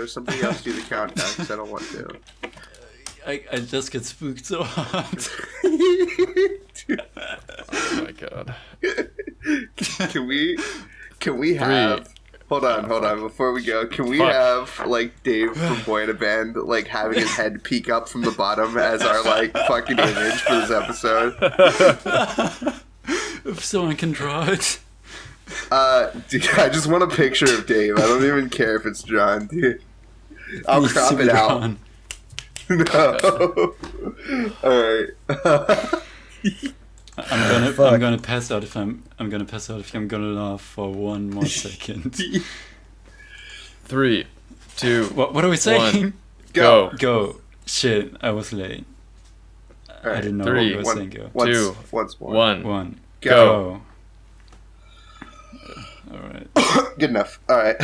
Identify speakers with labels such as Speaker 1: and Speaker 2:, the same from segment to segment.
Speaker 1: Somebody else do the countdown because I don't want to.
Speaker 2: I just get spooked so hard.
Speaker 3: Oh my god.
Speaker 1: Can we have... Hold on. Before we go, can we have, like, Dave from Boy in a Band, like, having his head peek up from the bottom as our, like, fucking image for this episode?
Speaker 2: If someone can draw it.
Speaker 1: Dude, I just want a picture of Dave. I don't even care if it's drawn, dude. I'll crop it out. No. Alright.
Speaker 2: I'm gonna pass out if I'm gonna laugh for one more second.
Speaker 3: 3, 2.
Speaker 2: What are we saying? Go. Shit, I was late.
Speaker 1: Right.
Speaker 2: I didn't know
Speaker 3: 3,
Speaker 2: what we were saying. Go.
Speaker 1: Once more.
Speaker 3: 1.
Speaker 1: Go.
Speaker 2: Alright.
Speaker 1: Good enough. Alright.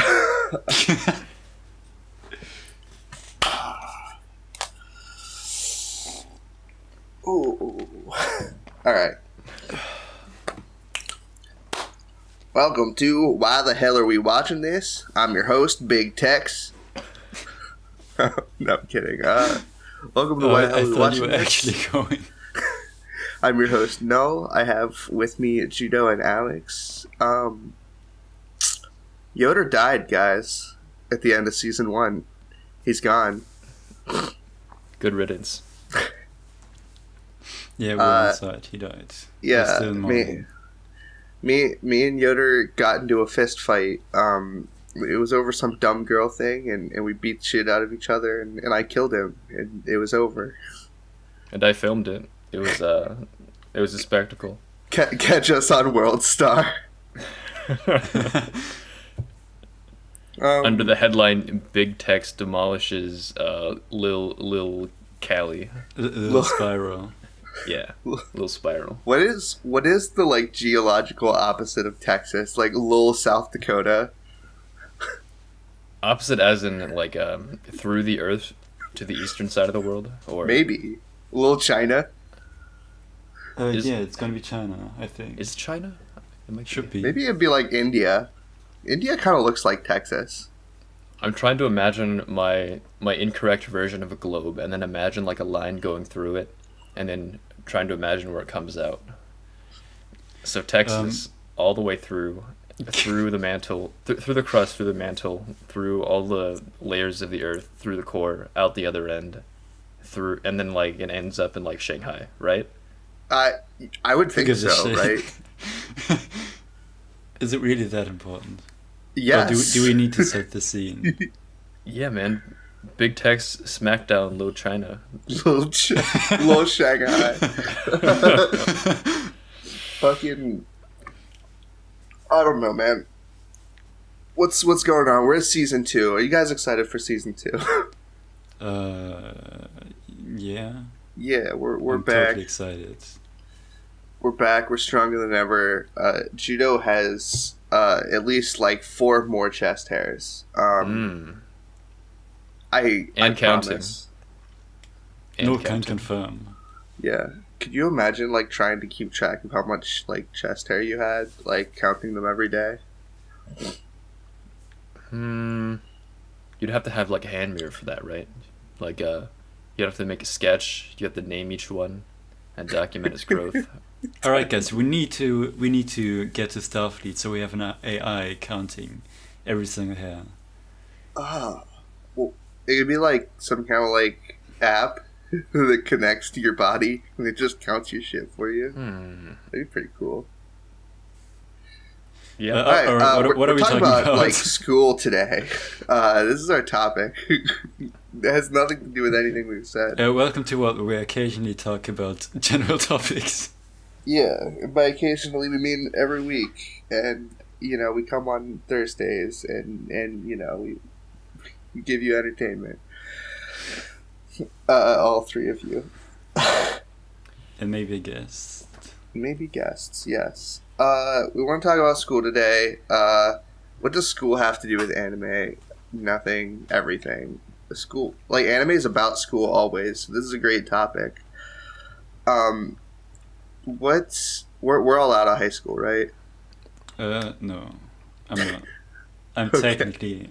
Speaker 1: Ooh. Alright. Welcome to Why the Hell Are We Watching This? I'm your host, Big Tex. No, I'm kidding. Welcome to Why the Hell Are We Watching
Speaker 2: you were
Speaker 1: This?
Speaker 2: actually going.
Speaker 1: I'm your host, Null. I have with me Joodough and Alex. Yoder died, guys, at the end of season 1. He's gone.
Speaker 3: Good riddance.
Speaker 2: Yeah, we're inside. He died.
Speaker 1: Yeah, me and Yoder got into a fist fight. It was over some dumb girl thing, and we beat the shit out of each other, and I killed him, and it was over.
Speaker 3: And I filmed it. It was a spectacle.
Speaker 1: Catch us on World Star.
Speaker 3: Under the headline, Big Tex demolishes Lil Cali.
Speaker 2: Little spiral.
Speaker 3: Yeah, Lil Spiral.
Speaker 1: What is the, like, geological opposite of Texas? Like, Lil South Dakota?
Speaker 3: Opposite as in, like, through the earth to the eastern side of the world? Or
Speaker 1: Maybe. Lil China?
Speaker 2: Yeah, it's gonna be China, I think.
Speaker 3: Is China? It
Speaker 2: Should be.
Speaker 1: Maybe it'd be like India. India kind of looks like Texas.
Speaker 3: I'm trying to imagine my incorrect version of a globe, and then imagine, like, a line going through it, and then trying to imagine where it comes out. So Texas, all the way through the mantle, through the crust, through the mantle, through all the layers of the earth, through the core, out the other end, through, and then, like, it ends up in, like, Shanghai, right?
Speaker 1: I would think so, right?
Speaker 2: Is it really that important?
Speaker 1: Yes.
Speaker 2: Or do we need to set the scene?
Speaker 3: Yeah, man. Big Tex smackdown Little China.
Speaker 1: Little Shanghai. Fucking... I don't know, man. What's going on? Where's season 2? Are you guys excited for season 2?
Speaker 2: Yeah.
Speaker 1: Yeah, we're
Speaker 2: I'm
Speaker 1: back.
Speaker 2: Totally excited.
Speaker 1: We're back. We're stronger than ever. Joodough has at least like 4 more chest hairs. I
Speaker 3: counting.
Speaker 1: promise.
Speaker 2: No, can't confirm.
Speaker 1: Yeah. Could you imagine like trying to keep track of how much like chest hair you had, like counting them every day?
Speaker 3: You'd have to have like a hand mirror for that, right? Like you'd have to make a sketch. You have to name each one and document its growth.
Speaker 2: All right, guys, we need to get to Starfleet so we have an AI counting every single hair.
Speaker 1: Well, it could be like some kind of like app that connects to your body and it just counts your shit for you. That'd be pretty cool.
Speaker 3: Yeah.
Speaker 1: All right,
Speaker 2: what are we talking about?
Speaker 1: Like school today. This is our topic. It has nothing to do with anything we've said.
Speaker 2: Welcome to what we occasionally talk about general topics.
Speaker 1: Yeah, by occasionally we mean every week, and we come on Thursdays, and we give you entertainment. All 3 of you,
Speaker 2: and maybe a guest.
Speaker 1: Maybe guests, yes. We want to talk about school today. What does school have to do with anime? Nothing. Everything. The school, like, anime is about school always. So this is a great topic. We're all out of high school, right?
Speaker 2: No, I'm not. I'm
Speaker 1: Okay.
Speaker 2: technically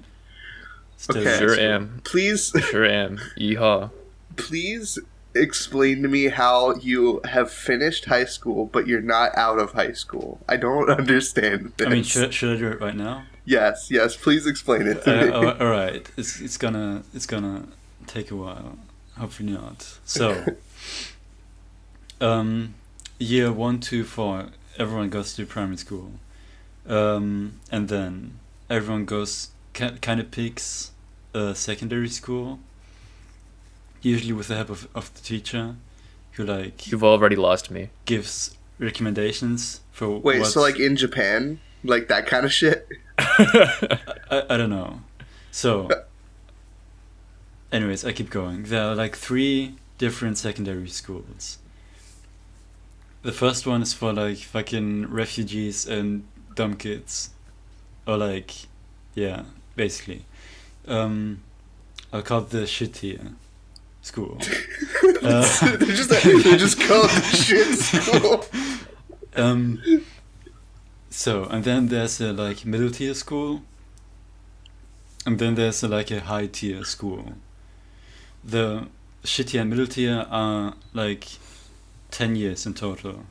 Speaker 2: Still
Speaker 1: Okay.
Speaker 3: Sure am.
Speaker 1: Please,
Speaker 3: Sure am. Yeehaw.
Speaker 1: please explain to me how you have finished high school, but you're not out of high school. I don't understand this.
Speaker 2: I mean, should I do it right now?
Speaker 1: Yes, please explain it to me.
Speaker 2: All right. It's gonna take a while. Hopefully not. So, year 1, 2, 4, everyone goes to primary school, and then everyone goes kind of picks secondary school. Usually with the help of the teacher, who like
Speaker 3: You've already lost me.
Speaker 2: gives recommendations for
Speaker 1: Wait,
Speaker 2: what's-
Speaker 1: so like in Japan, like that kind of shit?
Speaker 2: I don't know. So, anyways, I keep going. There are like 3 different secondary schools. The first one is for like fucking refugees and dumb kids, or like, yeah, basically. I'll call it the shit tier school.
Speaker 1: they're just called the shit school.
Speaker 2: So, and then there's a like middle tier school, and then there's like a high tier school. The shit tier and middle tier are like 10 years in total.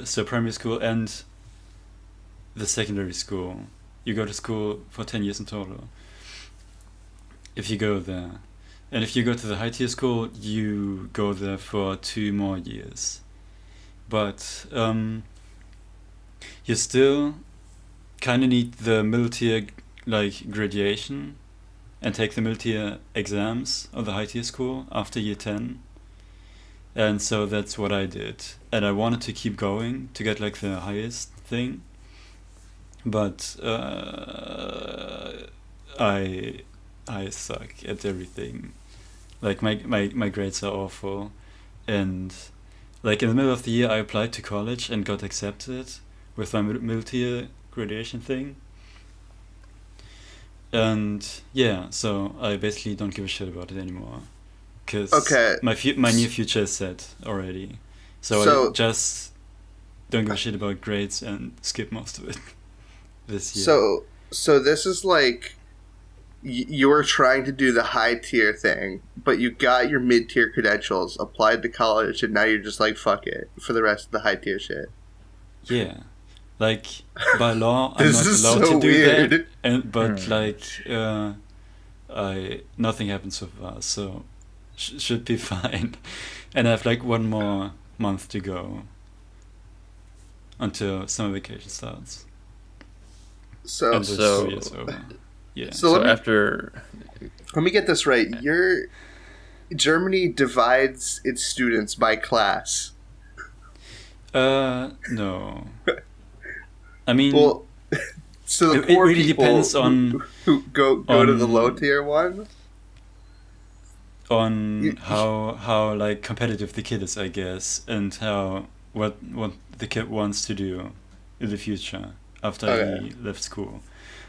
Speaker 2: So primary school and the secondary school. You go to school for 10 years in total, if you go there. And if you go to the high tier school, you go there for 2 more years. But you still kind of need the middle tier like graduation and take the middle tier exams of the high tier school after year 10. And so that's what I did. And I wanted to keep going to get like the highest thing. But I suck at everything. Like my grades are awful. And like in the middle of the year I applied to college and got accepted with my middle tier graduation thing. And yeah, so I basically don't give a shit about it anymore. Because
Speaker 1: Okay.
Speaker 2: my near future is set already. So I just don't give a shit about grades and skip most of it this year.
Speaker 1: So this is like you were trying to do the high tier thing, but you got your mid tier credentials, applied to college, and now you're just like fuck it for the rest of the high tier shit.
Speaker 2: Yeah, like by law I'm
Speaker 1: This
Speaker 2: not
Speaker 1: is
Speaker 2: allowed
Speaker 1: so
Speaker 2: to do
Speaker 1: weird.
Speaker 2: that, but like nothing happened so far, so should be fine. And I have like 1 more month to go until summer vacation starts.
Speaker 1: So
Speaker 2: And the
Speaker 3: So-
Speaker 2: school year's over. Yeah.
Speaker 1: So
Speaker 3: So
Speaker 1: let me-
Speaker 3: after
Speaker 1: let me get this right. Germany divides its students by class.
Speaker 2: No. I mean,
Speaker 1: Well, so the
Speaker 2: it
Speaker 1: poor
Speaker 2: really
Speaker 1: people
Speaker 2: depends on
Speaker 1: who go to the
Speaker 2: on-
Speaker 1: low tier one.
Speaker 2: on how like competitive the kid is, I guess, and how what the kid wants to do in the future after
Speaker 1: Okay.
Speaker 2: he left school.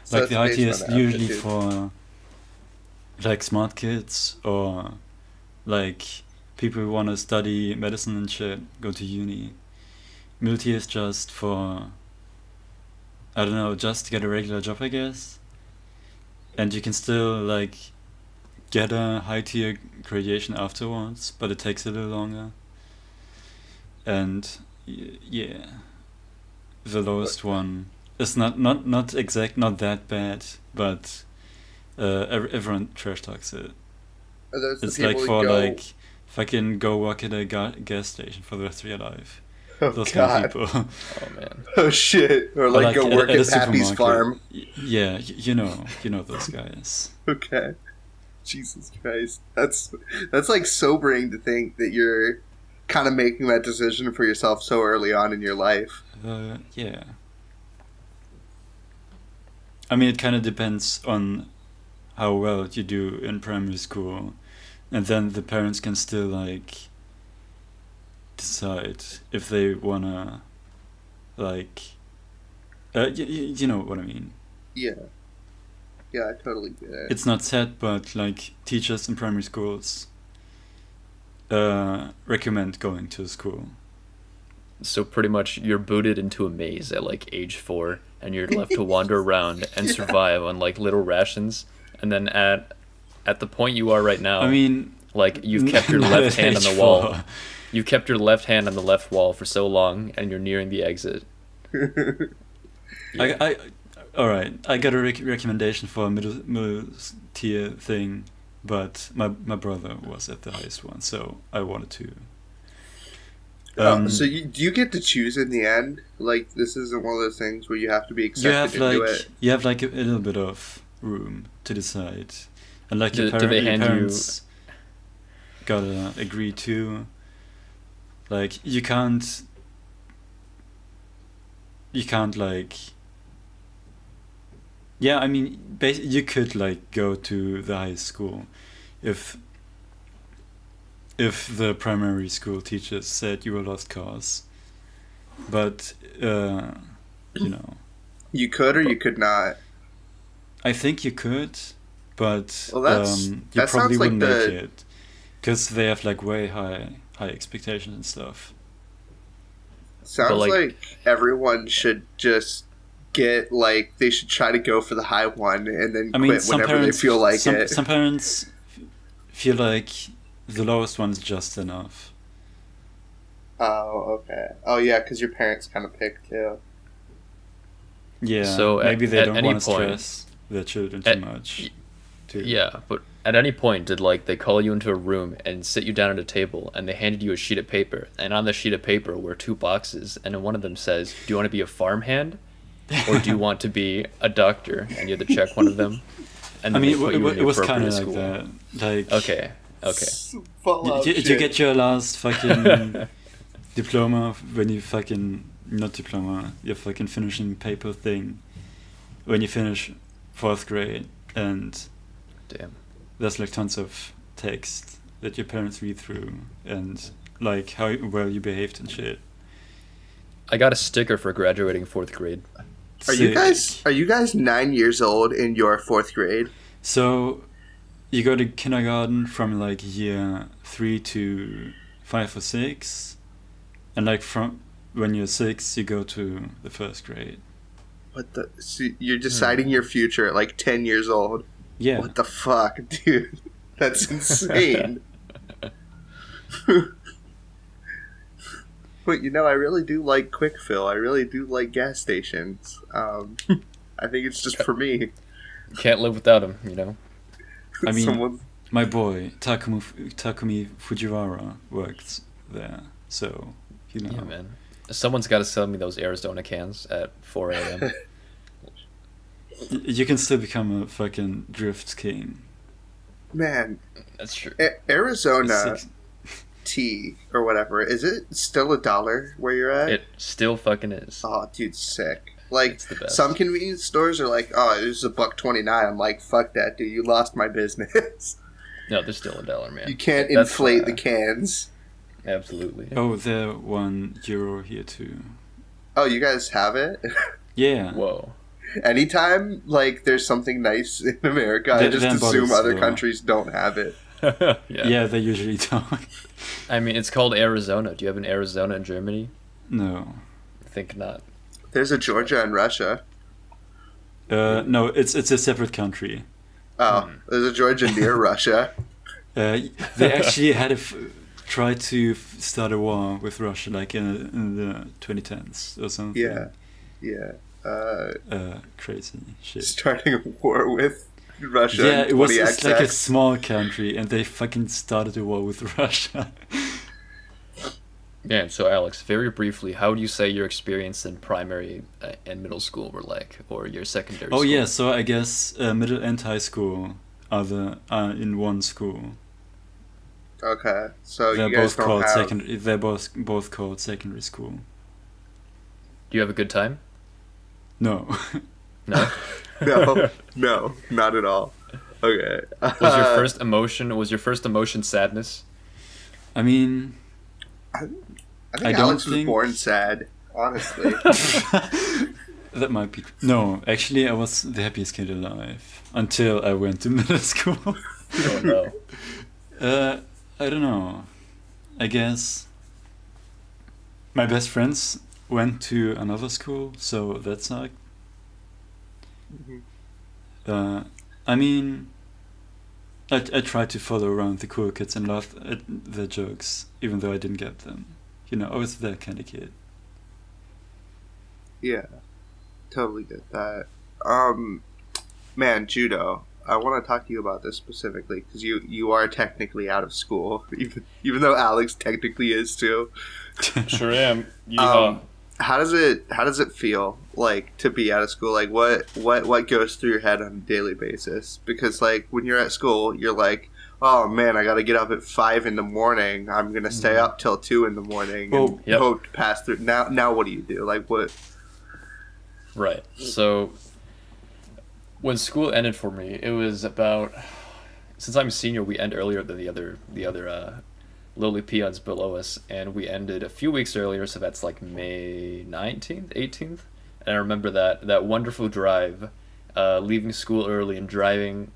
Speaker 1: So
Speaker 2: Like
Speaker 1: it's
Speaker 2: the idea
Speaker 1: based
Speaker 2: is
Speaker 1: on
Speaker 2: usually
Speaker 1: aptitude.
Speaker 2: for like smart kids or like people who want to study medicine and shit, go to uni. Middle tier is just for, I don't know, just to get a regular job, I guess. And you can still like get a high tier graduation afterwards, but it takes a little longer. And yeah, the lowest one is not that bad, but everyone trash talks it.
Speaker 1: Are those the
Speaker 2: It's
Speaker 1: people
Speaker 2: like
Speaker 1: who
Speaker 2: for
Speaker 1: go,
Speaker 2: like fucking go work at a gas station for the rest of your life.
Speaker 1: oh
Speaker 2: Those kind
Speaker 1: god,
Speaker 2: of people.
Speaker 3: oh man.
Speaker 1: oh shit, or like go work
Speaker 2: a
Speaker 1: at Pappy's
Speaker 2: supermarket.
Speaker 1: farm.
Speaker 2: Yeah, you know those guys.
Speaker 1: Okay, Jesus Christ, that's like sobering to think that you're kind of making that decision for yourself so early on in your life.
Speaker 2: Yeah. I mean, it kind of depends on how well you do in primary school, and then the parents can still like decide if they wanna like you know what I mean.
Speaker 1: Yeah, I totally get it.
Speaker 2: It's not set, but like teachers in primary schools recommend going to school.
Speaker 3: So pretty much you're booted into a maze at like age 4 and you're left to wander around and
Speaker 1: Yeah.
Speaker 3: survive on like little rations And then at the point you are right now,
Speaker 2: I mean,
Speaker 3: like you've kept your
Speaker 2: not
Speaker 3: left
Speaker 2: at
Speaker 3: hand on
Speaker 2: age
Speaker 3: the wall.
Speaker 2: 4.
Speaker 3: You've kept your left hand on the left wall for so long, and you're nearing the exit.
Speaker 2: I all right. I got a recommendation for a middle tier thing, but my brother was at the highest one, so I wanted to.
Speaker 1: So do you get to choose in the end? Like, this isn't one of those things where you have to be accepted into it.
Speaker 2: You have like a little bit of room to decide, and like your
Speaker 3: Do they hand
Speaker 2: parents gotta agree to. Like you can't like. Yeah, I mean, you could like go to the high school, if the primary school teachers said you were lost cause, but you know.
Speaker 1: You could or you could not.
Speaker 2: I think you could, but
Speaker 1: Well,
Speaker 2: you
Speaker 1: that
Speaker 2: probably
Speaker 1: sounds like
Speaker 2: wouldn't make it, because they have like way high expectations and stuff.
Speaker 1: Sounds like everyone should just get, like, they should try to go for the high one and then quit whenever they feel like it.
Speaker 2: Some parents feel like the lowest one is just enough.
Speaker 1: Oh, okay. Oh, yeah, because your parents kind of pick, too.
Speaker 2: Yeah,
Speaker 3: So
Speaker 2: maybe they
Speaker 3: at
Speaker 2: don't
Speaker 3: any
Speaker 2: want to
Speaker 3: point-
Speaker 2: stress their children too much.
Speaker 3: Yeah, but at any point did like they call you into a room and sit you down at a table and they handed you a sheet of paper, and on the sheet of paper were 2 boxes, and in one of them says, "Do you want to be a farmhand, or do you want to be a doctor?" And you had to check one of them. And
Speaker 2: I
Speaker 3: then
Speaker 2: mean,
Speaker 3: they put you in
Speaker 2: it
Speaker 3: the
Speaker 2: was kind
Speaker 3: appropriate
Speaker 2: of like
Speaker 3: school.
Speaker 2: that. Like,
Speaker 3: Okay.
Speaker 2: Did you get your last fucking diploma when you fucking not diploma, your fucking finishing paper thing when you finish 4th grade, and
Speaker 3: Damn.
Speaker 2: there's like tons of text that your parents read through and like how well you behaved and shit.
Speaker 3: I got a sticker for graduating 4th grade.
Speaker 1: Are you guys 9 years old in your 4th grade?
Speaker 2: So you go to kindergarten from like year 3 to 5 or 6, and like from when you're 6 you go to the 1st grade.
Speaker 1: What the? So you're deciding your future at like 10 years old.
Speaker 2: Yeah.
Speaker 1: What the fuck, dude? That's insane. But you know, I really do like quick fill. I really do like gas stations. I think it's just for me.
Speaker 3: Can't live without him, you know.
Speaker 2: I mean, my boy Takumi Fujiwara works there, so you know.
Speaker 3: Yeah, man. Someone's got to sell me those Arizona cans at 4 a.m.
Speaker 2: You can still become a fucking drift king.
Speaker 1: Man,
Speaker 3: That's true.
Speaker 1: Arizona tea or whatever, is it still $1 where you're at?
Speaker 3: It still fucking is.
Speaker 1: Oh, dude, sick. Like,
Speaker 3: It's the best.
Speaker 1: some convenience stores are like, oh, it was $1.29. I'm like, fuck that, dude. You lost my business.
Speaker 3: No, there's still $1, man.
Speaker 1: You can't
Speaker 3: That's,
Speaker 1: inflate the cans.
Speaker 3: Absolutely.
Speaker 2: Oh, they're €1 here too.
Speaker 1: Oh, you guys have it?
Speaker 2: Yeah.
Speaker 3: Whoa.
Speaker 1: Anytime, like, there's something nice in America, I just
Speaker 2: Then
Speaker 1: assume
Speaker 2: bottles,
Speaker 1: other
Speaker 2: though.
Speaker 1: countries don't have it.
Speaker 2: Yeah, they usually don't.
Speaker 3: I mean, it's called Arizona. Do you have an Arizona in Germany?
Speaker 2: No.
Speaker 3: I think not.
Speaker 1: There's a Georgia in Russia.
Speaker 2: No, it's a separate country.
Speaker 1: Oh, there's a Georgia near Russia.
Speaker 2: They actually had tried to start a war with Russia, like in the 2010s or something.
Speaker 1: Yeah.
Speaker 2: Crazy shit.
Speaker 1: Starting a war with Russia.
Speaker 2: Yeah,
Speaker 1: and
Speaker 2: it was
Speaker 1: 20XX.
Speaker 2: it's like a small country, and they fucking started a war with Russia.
Speaker 3: Yeah, so Alex, very briefly, how do you say your experience in primary and middle school were like, or your secondary
Speaker 2: Oh
Speaker 3: school?
Speaker 2: yeah, so I guess middle and high school are in one school.
Speaker 1: Okay, so
Speaker 2: They're
Speaker 1: you guys
Speaker 2: both
Speaker 1: don't
Speaker 2: called
Speaker 1: have...
Speaker 2: They're both called secondary school.
Speaker 3: Do you have a good time?
Speaker 2: No.
Speaker 3: No?
Speaker 1: No, not at all. Okay.
Speaker 3: Was your first emotion sadness?
Speaker 2: I mean,
Speaker 1: I
Speaker 2: I
Speaker 1: think
Speaker 2: don't
Speaker 1: Alex was
Speaker 2: think-
Speaker 1: born sad, honestly.
Speaker 2: that might be. No, actually, I was the happiest kid alive until I went to middle school.
Speaker 3: Oh no.
Speaker 2: I don't know. I guess my best friends went to another school, so that sucked. I mean, I tried to follow around the cool kids and laugh at their jokes, even though I didn't get them. You know, I was that kind of kid.
Speaker 1: Yeah, totally get that. Man, Joodough, I want to talk to you about this specifically because you are technically out of school, even though Alex technically is too.
Speaker 3: Sure am.
Speaker 1: How does it feel like to be out of school? Like what goes through your head on a daily basis? Because like when you're at school, you're like, oh man, I got to get up at 5 a.m. I'm gonna stay up till 2 a.m. and hope to pass through. Now what do you do? Like what?
Speaker 3: Right. So when school ended for me, it was about, since I'm a senior, we end earlier than the other lowly peons below us, and we ended a few weeks earlier, so that's like May 19th, 18th. And I remember that wonderful drive, leaving school early and driving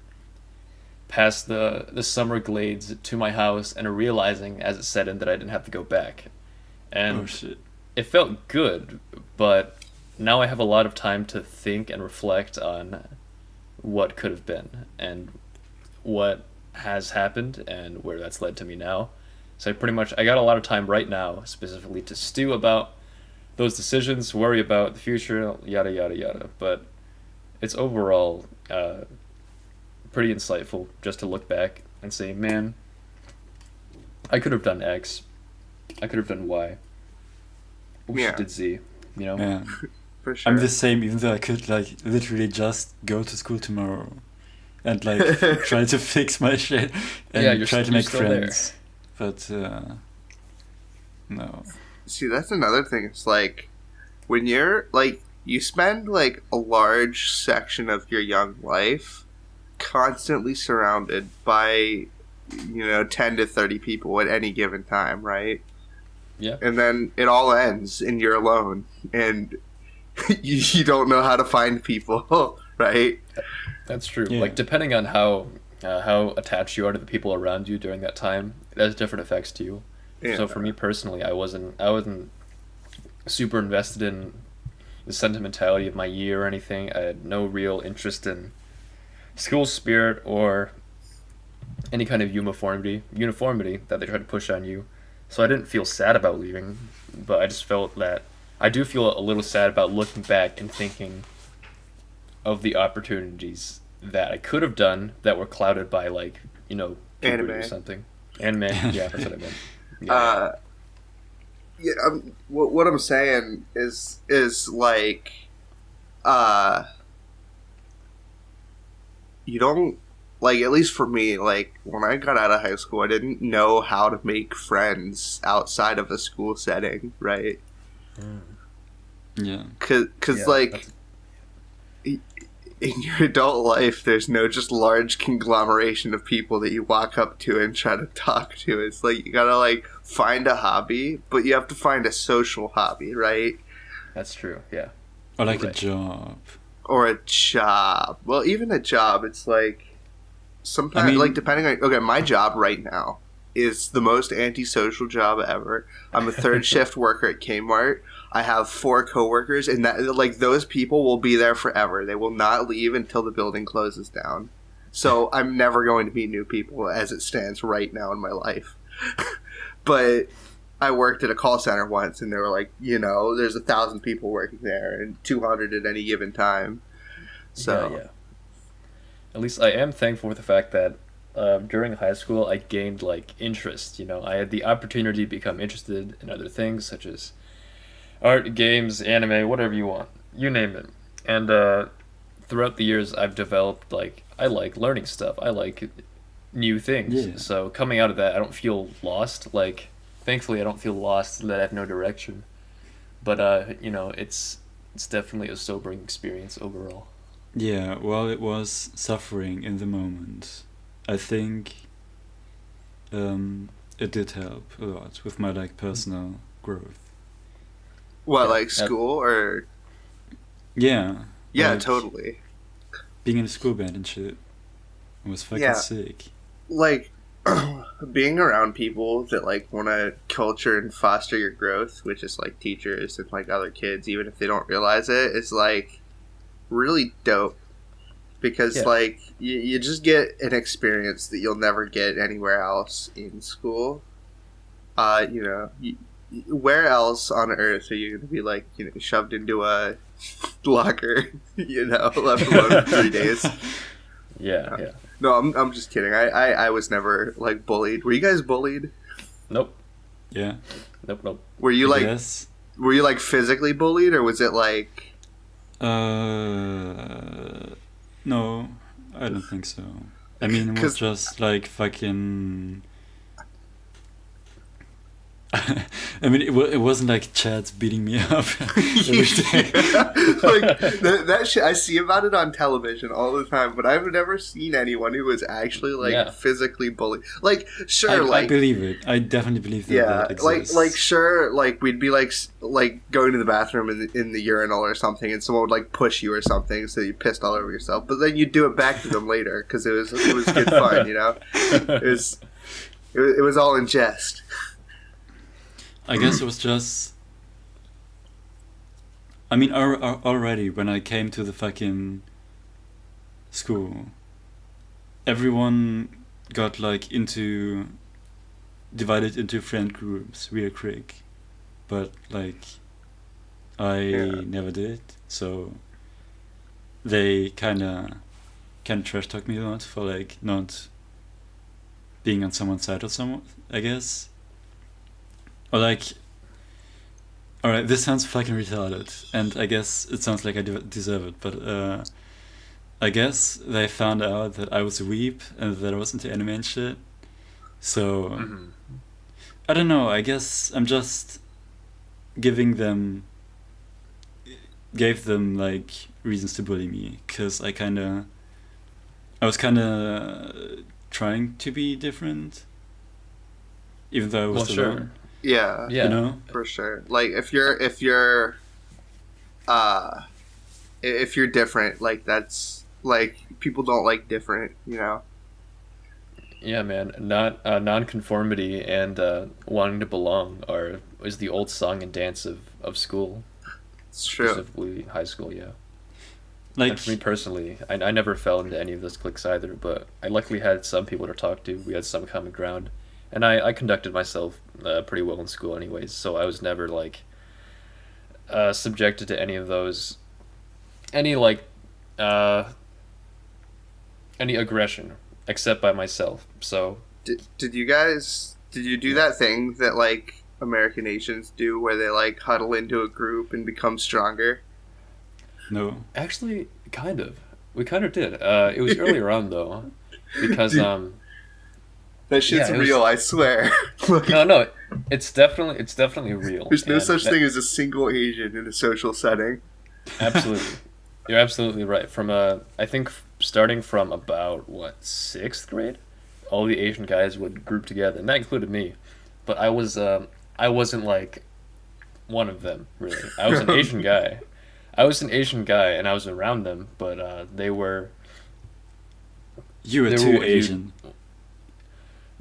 Speaker 3: past the summer glades to my house and realizing as it set in that I didn't have to go back. And
Speaker 2: Oh shit.
Speaker 3: it felt good, but now I have a lot of time to think and reflect on what could have been and what has happened and where that's led to me now. So I got a lot of time right now specifically to stew about those decisions, worry about the future, yada yada yada. But it's overall pretty insightful just to look back and say, man, I could have done X, I could have done Y, we did Z, you know?
Speaker 2: Yeah.
Speaker 1: For sure.
Speaker 2: I'm the same, even though I could like literally just go to school tomorrow and like try to fix my shit and try to make friends. But no.
Speaker 1: See, that's another thing. It's like when you're like you spend like a large section of your young life constantly surrounded by 10 to 30 people at any given time, right?
Speaker 3: Yeah.
Speaker 1: And then it all ends and you're alone and you don't know how to find people, right?
Speaker 3: That's true.
Speaker 2: Yeah.
Speaker 3: Like depending on how attached you are to the people around you during that time, it has different effects to you.
Speaker 1: Yeah.
Speaker 3: So for me personally, I wasn't super invested in the sentimentality of my year or anything. I had no real interest in school spirit or any kind of uniformity that they try to push on you. So I didn't feel sad about leaving, but I just felt that I do feel a little sad about looking back and thinking of the opportunities that I could have done that were clouded by puberty
Speaker 1: Anime
Speaker 3: or something. Anime, yeah, that's what I meant.
Speaker 1: Yeah. What I'm saying is like, you don't, like, at least for me, like, when I got out of high school, I didn't know how to make friends outside of a school setting, right?
Speaker 2: Yeah.
Speaker 1: Cause like, in your adult life, there's no just large conglomeration of people that you walk up to and try to talk to. It's like, you gotta, like, find a hobby, but you have to find a social hobby, right?
Speaker 3: That's true, yeah.
Speaker 2: Or like a
Speaker 3: Right.
Speaker 2: job.
Speaker 1: Or a job. Well, even a job, it's like, sometimes,
Speaker 2: I mean-
Speaker 1: like, depending on, okay, my job right now is the most antisocial job ever. I'm a third shift worker at Kmart. I have 4 coworkers, and that, like, those people will be there forever. They will not leave until the building closes down. So I'm never going to meet new people as it stands right now in my life. But I worked at a call center once, and they were like, there's 1,000 people working there, and 200 at any given time. So
Speaker 3: Yeah. At least I am thankful for the fact that during high school I gained interest. I had the opportunity to become interested in other things such as art, games, anime, whatever you want, you name it. And throughout the years I've developed I like learning stuff. I like new things.
Speaker 2: Yeah.
Speaker 3: So coming out of that, I don't feel lost. Thankfully I don't feel lost, that I have no direction. But it's definitely a sobering experience overall.
Speaker 2: Yeah, well, it was suffering in the moment. I think it did help a lot with my personal growth.
Speaker 1: what,
Speaker 3: Yeah,
Speaker 1: like school or?
Speaker 2: Yeah.
Speaker 1: Yeah,
Speaker 2: like,
Speaker 1: totally.
Speaker 2: Being in a school band and shit. It was fucking
Speaker 1: Yeah.
Speaker 2: sick.
Speaker 1: Like, being around people that want to culture and foster your growth, which is teachers and other kids, even if they don't realize it, is really dope. because
Speaker 3: Yeah.
Speaker 1: like you just get an experience that you'll never get anywhere else in school. You know, where else on earth are you going to be like, you know, shoved into a locker, you know, left alone for 3 days?
Speaker 3: Yeah.
Speaker 1: No, I'm just kidding. I was never like bullied. Were you guys bullied?
Speaker 3: Nope.
Speaker 2: Yeah.
Speaker 3: Nope.
Speaker 1: Were you like
Speaker 2: Yes.
Speaker 1: were you like physically bullied, or was it like?
Speaker 2: No, I don't think so. I mean, it was just like fucking. I mean, it wasn't like Chad's beating me up every day.
Speaker 1: Like that shit, I see about it on television all the time, but I've never seen anyone who was actually like physically bullied. Like, sure,
Speaker 2: I believe it. I definitely believe that.
Speaker 1: Yeah,
Speaker 2: that exists.
Speaker 1: like sure, like we'd be like going to the bathroom in the urinal or something, and someone would like push you or something, so you pissed all over yourself. But then you'd do it back to them later because it was good fun, you know. It was all in jest.
Speaker 2: I guess it was just. I mean, already when I came to the fucking school, everyone got like divided into friend groups real quick, but like I never did. So they kind of trash talked me a lot for like not being on someone's side or someone, I guess. Or like, alright, this sounds fucking retarded, and I guess it sounds like I deserve it, but I guess they found out that I was a weeb and that I was into anime and shit. So, I don't know, I guess I'm just gave them like reasons to bully me, because I was kinda trying to be different, even though I was the wrong.
Speaker 1: Yeah,
Speaker 2: you know,
Speaker 1: for sure. Like if you're different, like that's like people don't like different, you know.
Speaker 3: Yeah, man. Not non-conformity and wanting to belong is the old song and dance of school.
Speaker 1: It's true.
Speaker 3: Specifically high school, yeah.
Speaker 2: Like,
Speaker 3: and for me personally, I never fell into any of those cliques either, but I luckily had some people to talk to. We had some common ground. And I conducted myself pretty well in school anyways, so I was never, like, subjected to any of those, any aggression, except by myself, so...
Speaker 1: Did you do that thing that, like, American Asians do, where they, like, huddle into a group and become stronger?
Speaker 2: No.
Speaker 3: Actually, kind of. We kind of did. It was earlier on, though, because,
Speaker 1: that shit's real, I swear.
Speaker 3: No, it's definitely real.
Speaker 1: There's no such thing as a single Asian in a social setting.
Speaker 3: Absolutely. You're absolutely right. I think starting from about, 6th grade, all the Asian guys would group together, and that included me. But I wasn't like one of them, really. I was an Asian guy. And I was around them, but they were...
Speaker 2: You were too Asian.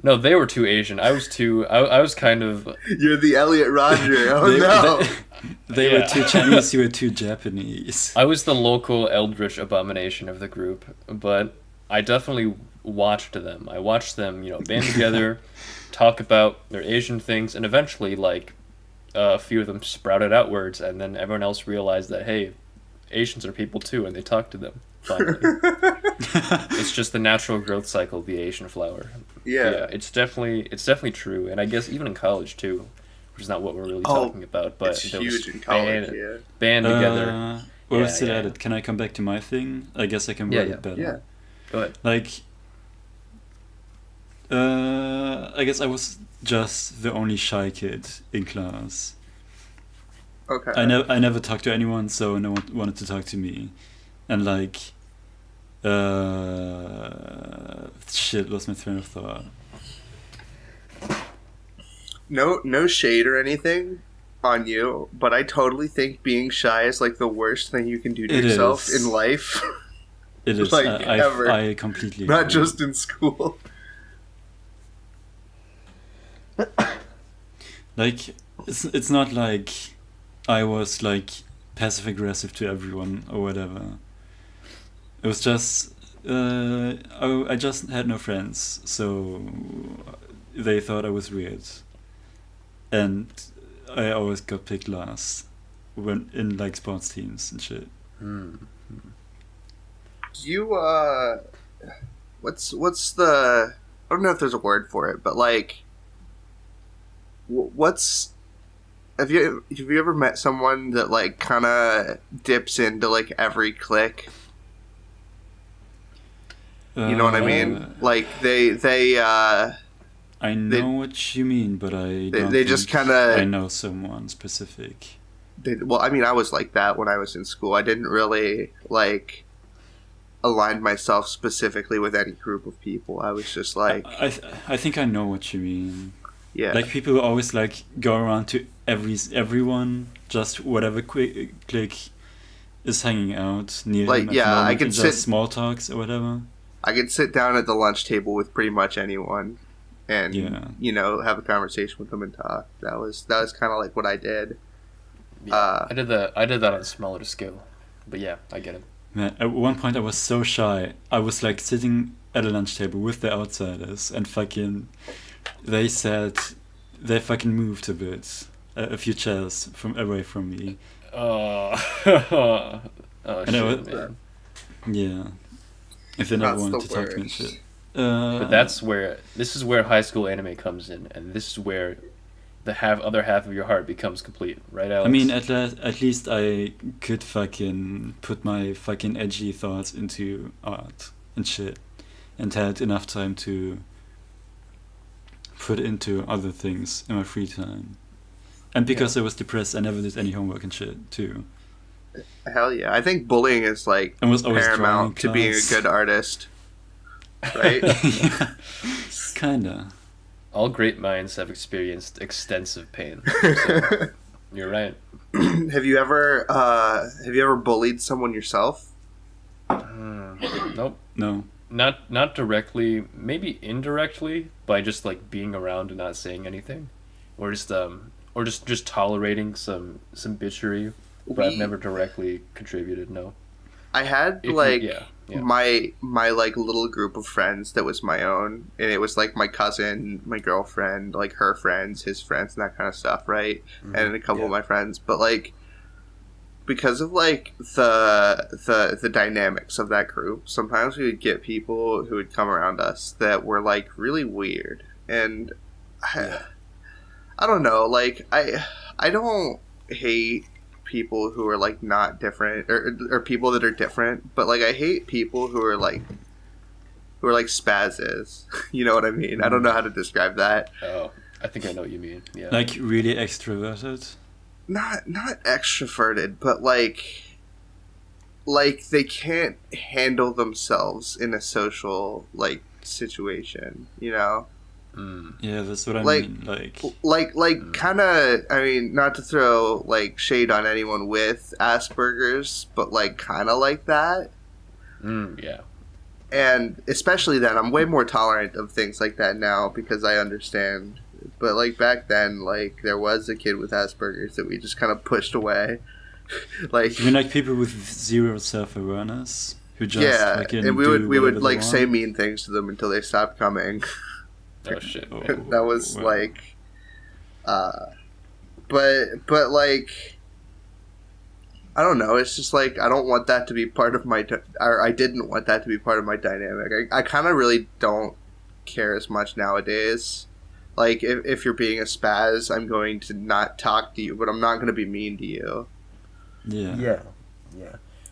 Speaker 3: No, they were too Asian. I was too... I was kind of...
Speaker 1: You're the Elliot Rodger. Oh, no.
Speaker 2: They were too Chinese, you were too Japanese.
Speaker 3: I was the local eldritch abomination of the group, but I definitely watched them. I watched them, band together, talk about their Asian things, and eventually, like, a few of them sprouted outwards, and then everyone else realized that, hey, Asians are people too, and they talked to them. Finally. It's just the natural growth cycle of the Asian flower.
Speaker 1: Yeah,
Speaker 3: it's definitely true, and I guess even in college too, which is not what we're really talking about. But
Speaker 1: it's huge in college.
Speaker 3: Band together.
Speaker 2: Where was it added? Can I come back to my thing? I guess I can word it better.
Speaker 3: Yeah, go ahead.
Speaker 2: Like, I guess I was just the only shy kid in class.
Speaker 1: Okay.
Speaker 2: I never talked to anyone, so no one wanted to talk to me. And like, shit, lost my train of thought.
Speaker 1: No shade or anything on you, but I totally think being shy is like the worst thing you can do to yourself in life.
Speaker 2: It is.
Speaker 1: Like ever.
Speaker 2: I completely
Speaker 1: not
Speaker 2: agree.
Speaker 1: just in school.
Speaker 2: Like, it's not like I was like passive aggressive to everyone or whatever. It was just I just had no friends, so they thought I was weird, and I always got picked last when in like sports teams and shit.
Speaker 1: You what's the, I don't know if there's a word for it, but like what's, have you ever met someone that like kind of dips into like every clique? You know what I mean? Like they
Speaker 2: I know what you mean, but I don't
Speaker 1: they just kind of,
Speaker 2: I know someone specific.
Speaker 1: Well, I mean, I was like that when I was in school. I didn't really like align myself specifically with any group of people. I was just like,
Speaker 2: I think I know what you mean.
Speaker 1: yeah,
Speaker 2: Like people who always like go around to everyone, just whatever clique is hanging out near
Speaker 1: like,
Speaker 2: them at
Speaker 1: yeah,
Speaker 2: the moment,
Speaker 1: I can
Speaker 2: and
Speaker 1: sit,
Speaker 2: just small talks or whatever.
Speaker 1: I could sit down at the lunch table with pretty much anyone, and you know, have a conversation with them and talk. That was kind of like what I did.
Speaker 3: Yeah, I did that on a smaller scale, but yeah, I get it.
Speaker 2: Man, at one point I was so shy. I was like sitting at a lunch table with the outsiders, and fucking they said they fucking moved a bit, a few chairs away from me.
Speaker 3: Oh,
Speaker 2: And
Speaker 3: shit, man.
Speaker 2: Yeah, if they never
Speaker 1: That's
Speaker 2: wanted
Speaker 1: the
Speaker 2: to talk to me and
Speaker 1: worst.
Speaker 2: shit.
Speaker 3: But this is where high school anime comes in, and this is where the other half of your heart becomes complete, right, Alex?
Speaker 2: I mean, at least I could fucking put my fucking edgy thoughts into art and shit, and had enough time to put into other things in my free time. And because I was depressed, I never did any homework and shit too.
Speaker 1: Hell yeah, I think bullying is like
Speaker 2: And was always
Speaker 1: paramount to
Speaker 2: drawing
Speaker 1: being a
Speaker 2: class.
Speaker 1: good artist, right?
Speaker 2: Yeah, kinda.
Speaker 3: All great minds have experienced extensive pain. So, you're right.
Speaker 1: Have you ever bullied someone yourself?
Speaker 3: Nope.
Speaker 2: No.
Speaker 3: Not directly, maybe indirectly by just like being around and not saying anything, or just tolerating some bitchery. But I've never directly contributed. No.
Speaker 1: I had
Speaker 3: If you-
Speaker 1: like
Speaker 3: yeah.
Speaker 1: my like little group of friends that was my own, and it was like my cousin, my girlfriend, like her friends, his friends, and that kind of stuff, right? And a couple of my friends, but like because of like the dynamics of that group, sometimes we would get people who would come around us that were like really weird, and I don't know, like I don't hate people who are like not different, or people that are different, but like I hate people who are like spazzes. You know what I mean? I don't know how to describe that.
Speaker 3: Oh, I think I know what you mean. Yeah.
Speaker 2: Like really extroverted.
Speaker 1: Not extroverted, but like they can't handle themselves in a social like situation, you know?
Speaker 2: Yeah, that's what I
Speaker 1: Like-
Speaker 2: mean.
Speaker 1: Like kind of, I mean, not to throw like shade on anyone with Asperger's, but like kind of like that.
Speaker 3: Yeah.
Speaker 1: And especially then, I'm way more tolerant of things like that now because I understand. But like back then, like there was a kid with Asperger's that we just kind of pushed away. Like,
Speaker 2: You mean like people with zero self-awareness who just
Speaker 1: yeah,
Speaker 2: fucking
Speaker 1: and we
Speaker 2: do
Speaker 1: would
Speaker 2: whatever they
Speaker 1: like say
Speaker 2: want?
Speaker 1: mean things to them until they stopped coming.
Speaker 3: Oh shit.
Speaker 2: Oh.
Speaker 1: That was
Speaker 2: Well.
Speaker 1: like, but like, I don't know. It's just like I don't want that to be part of my, or I didn't want that to be part of my dynamic. I kind of really don't care as much nowadays. Like if you're being a spaz, I'm going to not talk to you, but I'm not going to be mean to you.
Speaker 2: Yeah.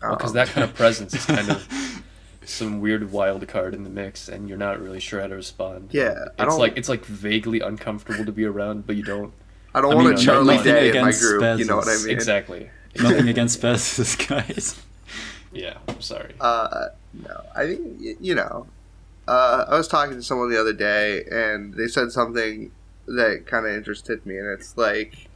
Speaker 3: Because that kind of presence is kind of some weird wild card in the mix, and you're not really sure how to respond.
Speaker 1: Yeah,
Speaker 3: It's like vaguely uncomfortable to be around, but you don't.
Speaker 1: I don't
Speaker 2: I
Speaker 1: want
Speaker 2: mean,
Speaker 1: a Charlie
Speaker 2: nothing
Speaker 1: Day in my
Speaker 2: against
Speaker 1: group. You know what I
Speaker 2: spazzes.
Speaker 1: mean?
Speaker 3: Exactly.
Speaker 2: Nothing against spazzes, guys.
Speaker 3: Yeah. I'm sorry.
Speaker 1: No, I think you know. I was talking to someone the other day, and they said something that kind of interested me, and it's like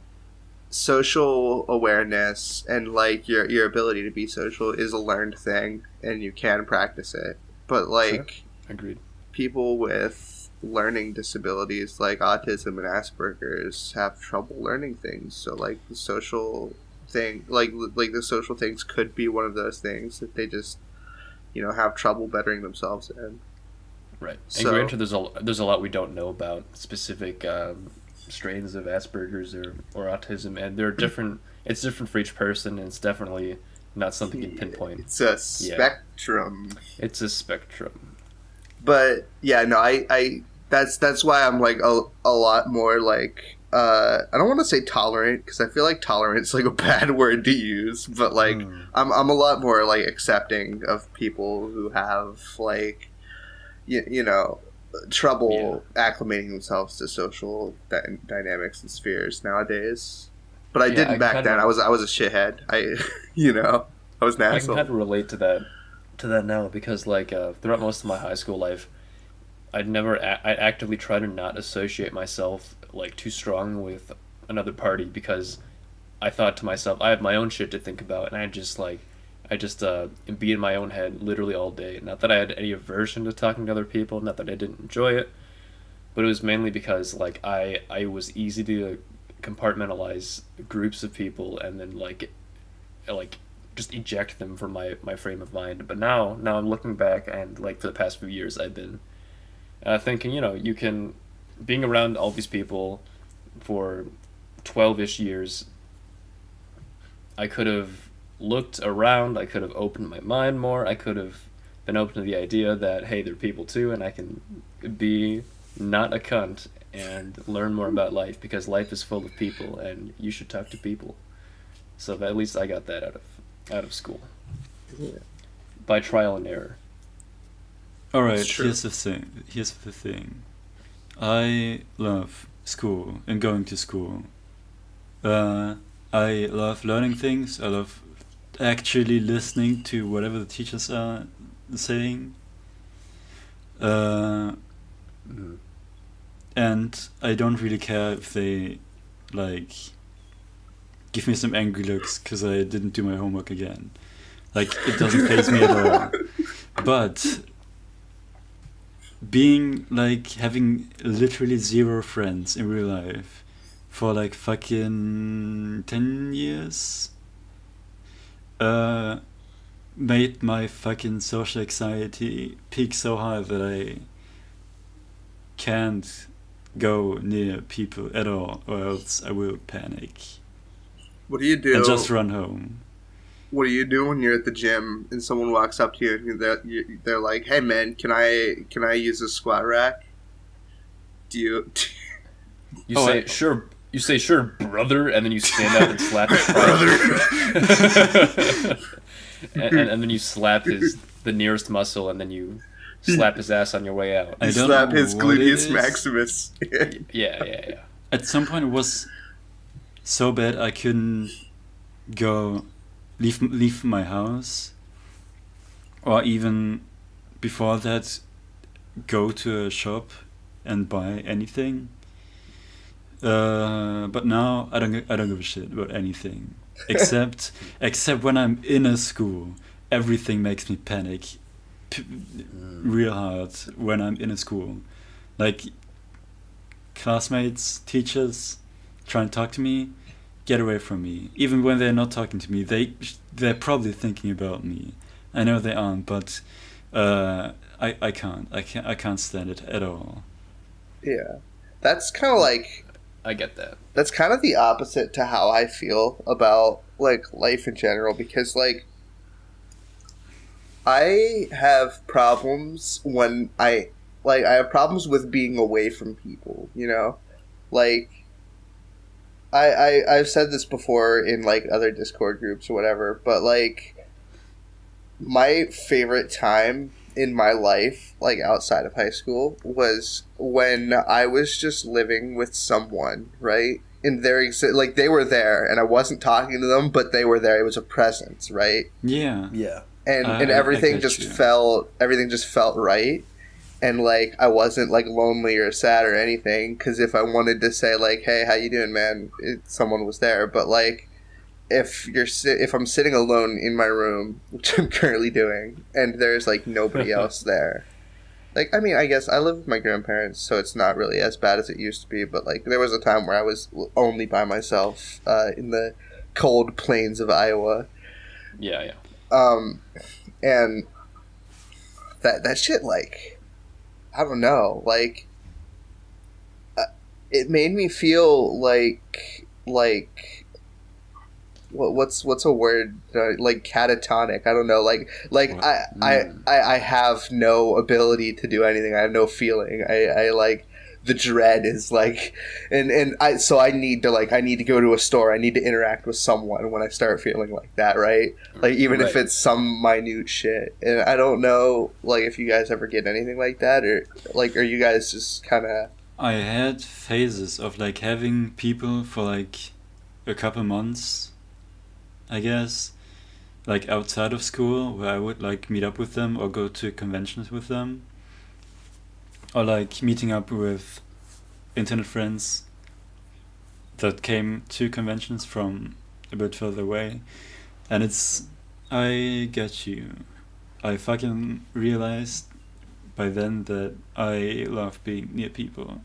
Speaker 1: social awareness and like your ability to be social is a learned thing, and you can practice it. But like
Speaker 3: Agreed.
Speaker 1: people with learning disabilities like autism and Asperger's have trouble learning things. So like the social thing, like the social things could be one of those things that they just have trouble bettering themselves in.
Speaker 3: Right.
Speaker 1: So,
Speaker 3: And granted, there's a lot we don't know about specific strains of Asperger's or autism, and they're different. It's different for each person, and it's definitely not something you can pinpoint.
Speaker 1: It's a spectrum.
Speaker 3: Yeah. It's a spectrum.
Speaker 1: But yeah, no, I that's why I'm like a lot more like I don't want to say tolerant, because I feel like tolerant's like a bad word to use, but like I'm a lot more like accepting of people who have like trouble acclimating themselves to social dynamics and spheres nowadays. But I didn't back then. I was a shithead. I was an asshole.
Speaker 3: I can kind of relate to that now, because like throughout most of my high school life, I actively try to not associate myself like too strong with another party, because I thought to myself, I have my own shit to think about, and I just be in my own head literally all day. Not that I had any aversion to talking to other people, not that I didn't enjoy it, but it was mainly because like I was easy to compartmentalize groups of people and then like just eject them from my frame of mind. But now I'm looking back, and like for the past few years I've been thinking, you can, being around all these people for 12-ish years, I could have looked around, I could have opened my mind more, I could have been open to the idea that, hey, they're people too, and I can be not a cunt and learn more about life, because life is full of people and you should talk to people. So at least I got that out of school. Yeah. By trial and error.
Speaker 2: Alright, here's the thing. I love school and going to school. I love learning things. I love actually listening to whatever the teachers are saying. And I don't really care if they like give me some angry looks because I didn't do my homework again. Like, it doesn't faze me at all. But being like having literally zero friends in real life for like fucking 10 years made my fucking social anxiety peak so high that I can't go near people at all, or else I will panic.
Speaker 1: What do you do?
Speaker 2: And just run home.
Speaker 1: What do you do when you're at the gym and someone walks up to you and they're like, "Hey man, can I use a squat rack?" You
Speaker 3: say sure. You say sure, brother, and then you stand up and slap his
Speaker 1: brother,
Speaker 3: and then you slap the nearest muscle, and then you slap his ass on your way out.
Speaker 1: You slap his gluteus maximus.
Speaker 3: Yeah.
Speaker 2: At some point, it was so bad I couldn't go leave my house, or even before that go to a shop and buy anything. But now I don't give a shit about anything except when I'm in a school. Everything makes me panic real hard when I'm in a school. Like, classmates, teachers try and talk to me, get away from me. Even when they're not talking to me, they're probably thinking about me. I know they aren't, but I can't stand it at all.
Speaker 1: Yeah, that's kind of like,
Speaker 3: I get that.
Speaker 1: That's kind of the opposite to how I feel about like life in general, because like I have problems when I have problems with being away from people, like I've said this before in like other Discord groups or whatever, but like my favorite time in my life, like outside of high school, was when I was just living with someone, right? And like they were there, and I wasn't talking to them, but they were there. It was a presence, right?
Speaker 2: Yeah.
Speaker 1: And everything just felt right, and like I wasn't like lonely or sad or anything. Because if I wanted to say like, "Hey, how you doing, man?" someone was there. But like, if I'm sitting alone in my room, which I'm currently doing, and there's like nobody else there, like, I mean, I guess I live with my grandparents, so it's not really as bad as it used to be, but like there was a time where I was only by myself in the cold plains of Iowa.
Speaker 3: Yeah.
Speaker 1: And that shit, like, I don't know, like, it made me feel like what's a word, like catatonic. I don't know, like I have no ability to do anything. I have no feeling. I like, the dread is like, and I need to go to a store. I need to interact with someone when I start feeling like that, right? Like, even if it's some minute shit. And I don't know, like, if you guys ever get anything like that, or like, are you guys just kind of...
Speaker 2: I had phases of like having people for like a couple months, I guess, like outside of school, where I would like meet up with them or go to conventions with them, or like meeting up with internet friends that came to conventions from a bit further away. And I get you. I fucking realized by then that I love being near people.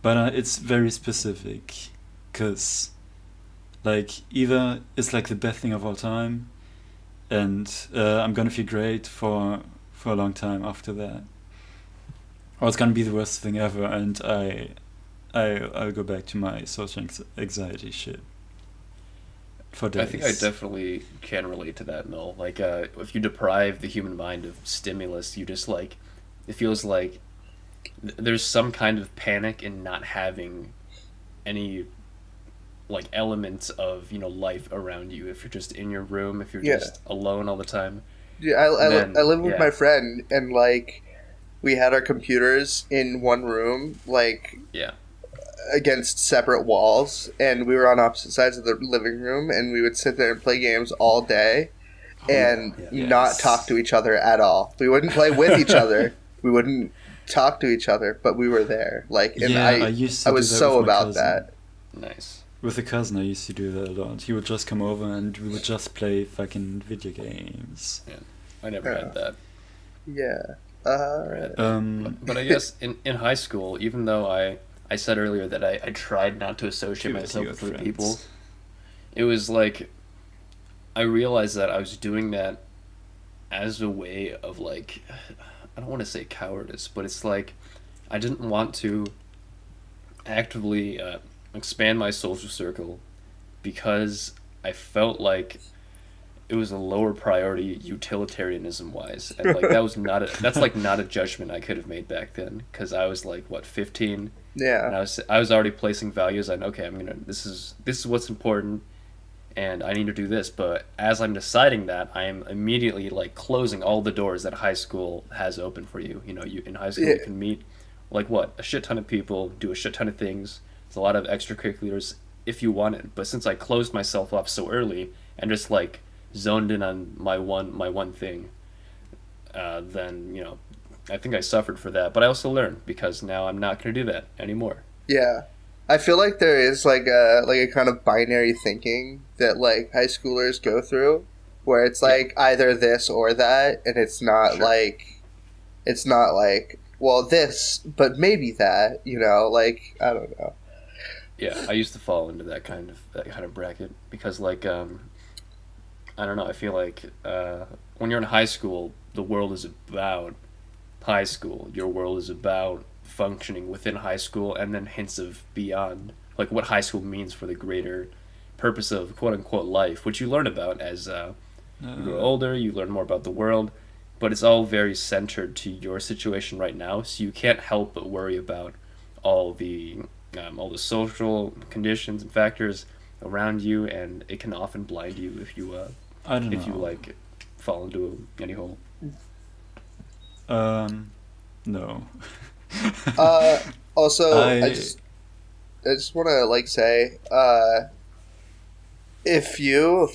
Speaker 2: But it's very specific, because like either it's like the best thing of all time, and I'm gonna feel great for a long time after that, or it's gonna be the worst thing ever, and I'll go back to my social anxiety shit for days.
Speaker 3: I think I definitely can relate to that, Null. Like, if you deprive the human mind of stimulus, you just, like, it feels like there's some kind of panic in not having any, like, elements of, life around you. If you're just in your room, if you're just alone all the time.
Speaker 1: Yeah, I live with my friend, and, like, we had our computers in one room, like...
Speaker 3: Yeah.
Speaker 1: Against separate walls, and we were on opposite sides of the living room, and we would sit there and play games all day and not talk to each other at all. We wouldn't play with each other. We wouldn't talk to each other, but we were there. Like, and I was so about that.
Speaker 3: Nice.
Speaker 2: With a cousin, I used to do that a lot. He would just come over and we would just play fucking video games.
Speaker 3: Yeah, I never had that.
Speaker 1: Yeah.
Speaker 3: But I guess in high school, even though I said earlier that I tried not to associate myself with other people, it was like, I realized that I was doing that as a way of, like, I don't want to say cowardice, but it's like, I didn't want to actively expand my social circle because I felt like it was a lower priority utilitarianism wise, and like that's not a judgment I could have made back then, because I was like, what, 15.
Speaker 1: Yeah.
Speaker 3: And I was already placing values on, okay, this is what's important, and I need to do this. But as I'm deciding that, I am immediately like closing all the doors that high school has open for you. You in high school you can meet like a shit ton of people, do a shit ton of things. There's a lot of extracurriculars if you want it. But since I closed myself off so early and just like zoned in on my one thing, then I think I suffered for that, but I also learned, because now I'm not going to do that anymore.
Speaker 1: Yeah. I feel like there is like a kind of binary thinking that like high schoolers go through, where it's like either this or that, and it's not like, well, this, but maybe that, like, I don't know.
Speaker 3: Yeah, I used to fall into that kind of bracket, because like I don't know, I feel like when you're in high school, the world is about high school. Your world is about functioning within high school, and then hints of beyond, like what high school means for the greater purpose of quote-unquote life, which you learn about as you grow older, you learn more about the world, but it's all very centered to your situation right now, so you can't help but worry about all the social conditions and factors around you, and it can often blind you if you like fall into any hole.
Speaker 1: No. Also, I just want to like say, if you're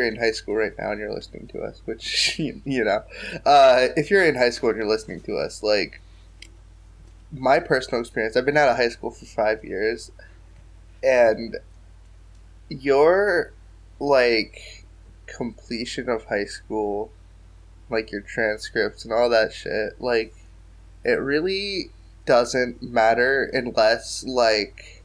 Speaker 1: in high school right now and you're listening to us, which if you're in high school and you're listening to us, like, my personal experience, I've been out of high school for 5 years, and your like completion of high school, like your transcripts and all that shit, like, it really doesn't matter unless like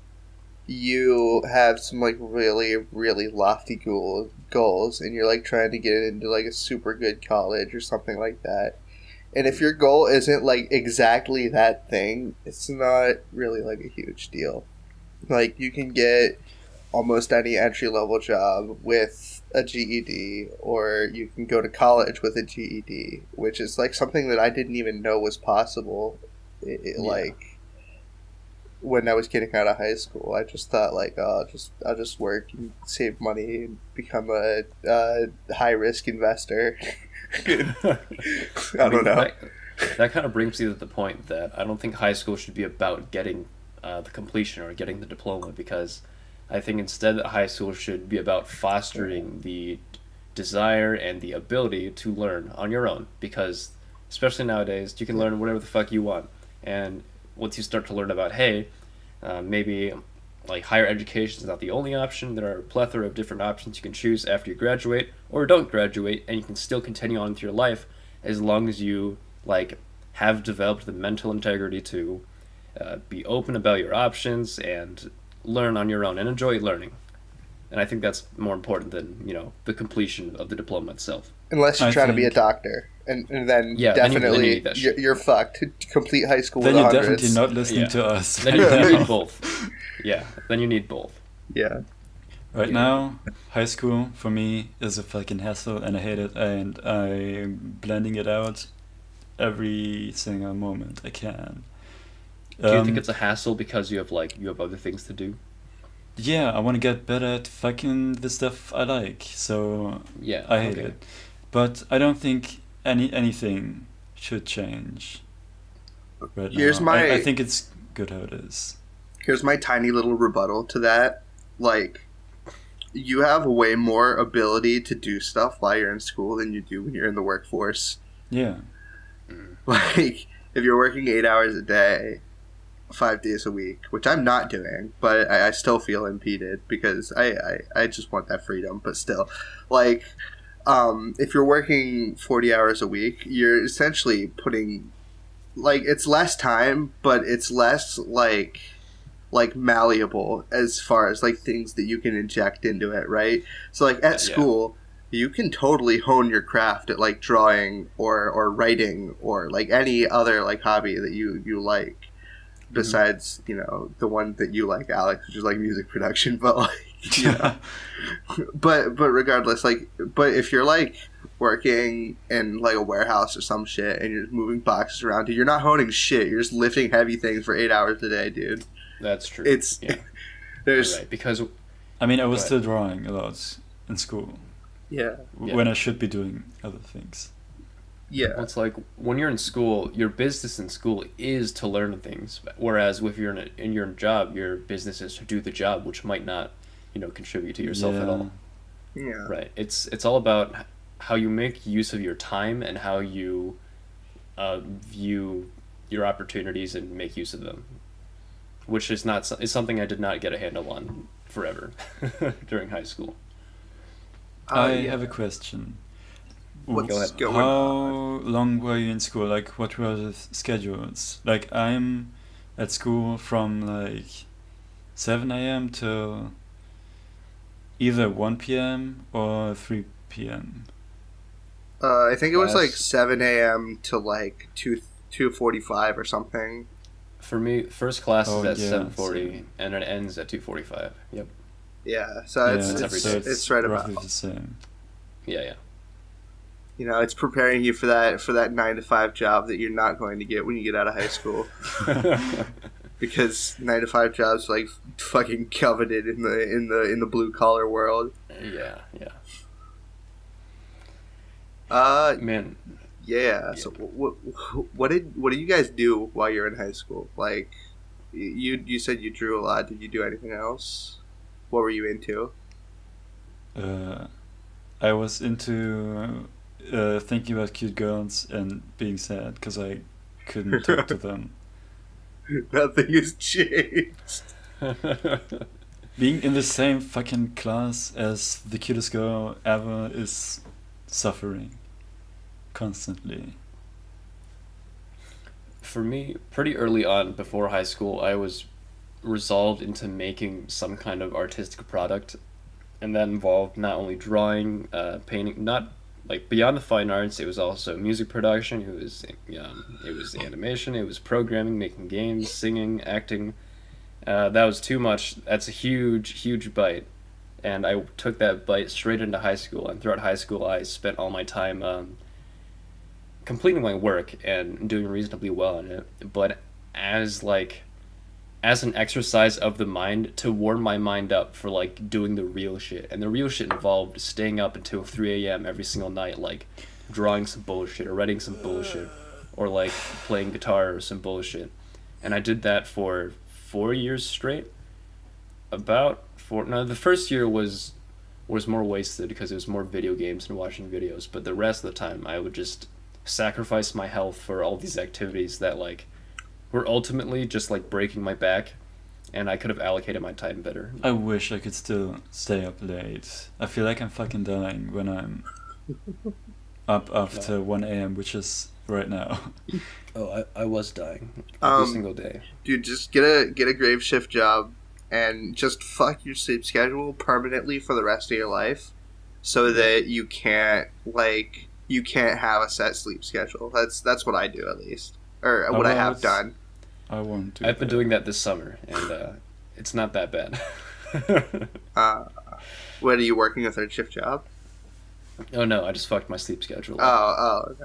Speaker 1: you have some like really really lofty goals, and you're like trying to get into like a super good college or something like that. And if your goal isn't like exactly that thing, it's not really like a huge deal. Like you can get almost any entry level job with a GED, or you can go to college with a GED, which is like something that I didn't even know was possible. Like when I was getting out of high school, I just thought like, oh, I'll just work and save money and become a high risk investor. I don't know.
Speaker 3: That kind of brings me to the point that I don't think high school should be about getting the completion or getting the diploma, because I think instead high school should be about fostering the desire and the ability to learn on your own, because especially nowadays you can learn whatever the fuck you want. And once you start to learn about, hey, maybe like higher education is not the only option, there are a plethora of different options you can choose after you graduate or don't graduate, and you can still continue on with your life as long as you like have developed the mental integrity to be open about your options and learn on your own and enjoy learning. And I think that's more important than, you know, the completion of the diploma itself.
Speaker 1: Unless you're trying to be a doctor, and then definitely you're fucked. To complete high school
Speaker 2: then
Speaker 1: with
Speaker 2: you're
Speaker 1: 100s.
Speaker 2: definitely not listening to us.
Speaker 3: Then you need both. Yeah, then you need both.
Speaker 1: Yeah.
Speaker 2: Right now, high school for me is a fucking hassle, and I hate it, and I'm blending it out every single moment I can.
Speaker 3: Do you think it's a hassle because you have other things to do?
Speaker 2: Yeah, I want to get better at fucking the stuff I like, so
Speaker 3: Yeah,
Speaker 2: I hate it. But I don't think anything should change right now. I think it's good how it is.
Speaker 1: Here's my tiny little rebuttal to that. Like, you have way more ability to do stuff while you're in school than you do when you're in the workforce.
Speaker 2: Yeah.
Speaker 1: Like, if you're working 8 hours a day, 5 days a week, which I'm not doing, but I still feel impeded because I just want that freedom. But still, like, if you're working 40 hours a week, you're essentially putting, like, it's less time, but it's less like malleable as far as like things that you can inject into it, right? So like at school, you can totally hone your craft at like drawing or writing or like any other like hobby that you like. Besides, you know, the one that you like, Alex, which is like music production, but like, you know, but regardless, like, but if you're like working in like a warehouse or some shit and you're just moving boxes around, dude, you're not honing shit. You're just lifting heavy things for 8 hours a day, dude.
Speaker 3: That's true.
Speaker 1: It's there's
Speaker 3: right, because
Speaker 2: I mean, I was still drawing a lot in school.
Speaker 1: Yeah.
Speaker 2: When I should be doing other things.
Speaker 1: Yeah.
Speaker 3: It's like when you're in school, your business in school is to learn things, whereas if you're in your job, your business is to do the job, which might not, you know, contribute to yourself at all.
Speaker 1: Yeah.
Speaker 3: Right. It's all about how you make use of your time and how you view your opportunities and make use of them, which is something I did not get a handle on forever during high school.
Speaker 2: I have a question.
Speaker 1: What's going
Speaker 2: How
Speaker 1: on?
Speaker 2: long were you in school? Like, what were the schedules? Like, I'm at school from like 7 a.m. till either 1 p.m. or 3 p.m.
Speaker 1: I think it was like 7 a.m. to like 2:45 or something.
Speaker 3: For me, first class is at 7:40,
Speaker 2: so.
Speaker 3: and it ends at 2:45. Yep.
Speaker 1: Yeah, so it's right about
Speaker 2: roughly the same.
Speaker 3: Yeah.
Speaker 1: You know, it's preparing you for that 9-to-5 job that you're not going to get when you get out of high school. Because 9-to-5 jobs are like fucking coveted in the blue collar world.
Speaker 3: Yeah. Man.
Speaker 1: Yeah. So what did you guys do while you were in high school? Like, you said you drew a lot. Did you do anything else? What were you into?
Speaker 2: I was into thinking about cute girls and being sad because I couldn't talk to them.
Speaker 1: Nothing has changed.
Speaker 2: Being in the same fucking class as the cutest girl ever is suffering constantly.
Speaker 3: For me, pretty early on, before high school, I was resolved into making some kind of artistic product, and that involved not only drawing, painting, not like beyond the fine arts. It was also music production. It was animation. It was programming, making games, singing, acting. That was too much. That's a huge bite, and I took that bite straight into high school. And throughout high school, I spent all my time completing my work and doing reasonably well in it. But as an exercise of the mind to warm my mind up for like doing the real shit. And the real shit involved staying up until 3 a.m. every single night, like drawing some bullshit or writing some bullshit or like playing guitar or some bullshit. And I did that for 4 years straight. The first year was more wasted because it was more video games and watching videos, but the rest of the time I would just sacrifice my health for all these activities that like were ultimately just like breaking my back, and I could have allocated my time better.
Speaker 2: I wish I could still stay up late. I feel like I'm fucking dying when I'm up after 1 a.m., which is right now.
Speaker 3: Oh, I was dying every single day.
Speaker 1: Dude, just get a grave shift job and just fuck your sleep schedule permanently for the rest of your life, so that you can't have a set sleep schedule. That's what I do, at least. Or what I have done.
Speaker 2: I won't do
Speaker 3: I've been doing that this summer, and it's not that bad.
Speaker 1: What, are you working a third shift job?
Speaker 3: Oh no, I just fucked my sleep schedule.
Speaker 1: No.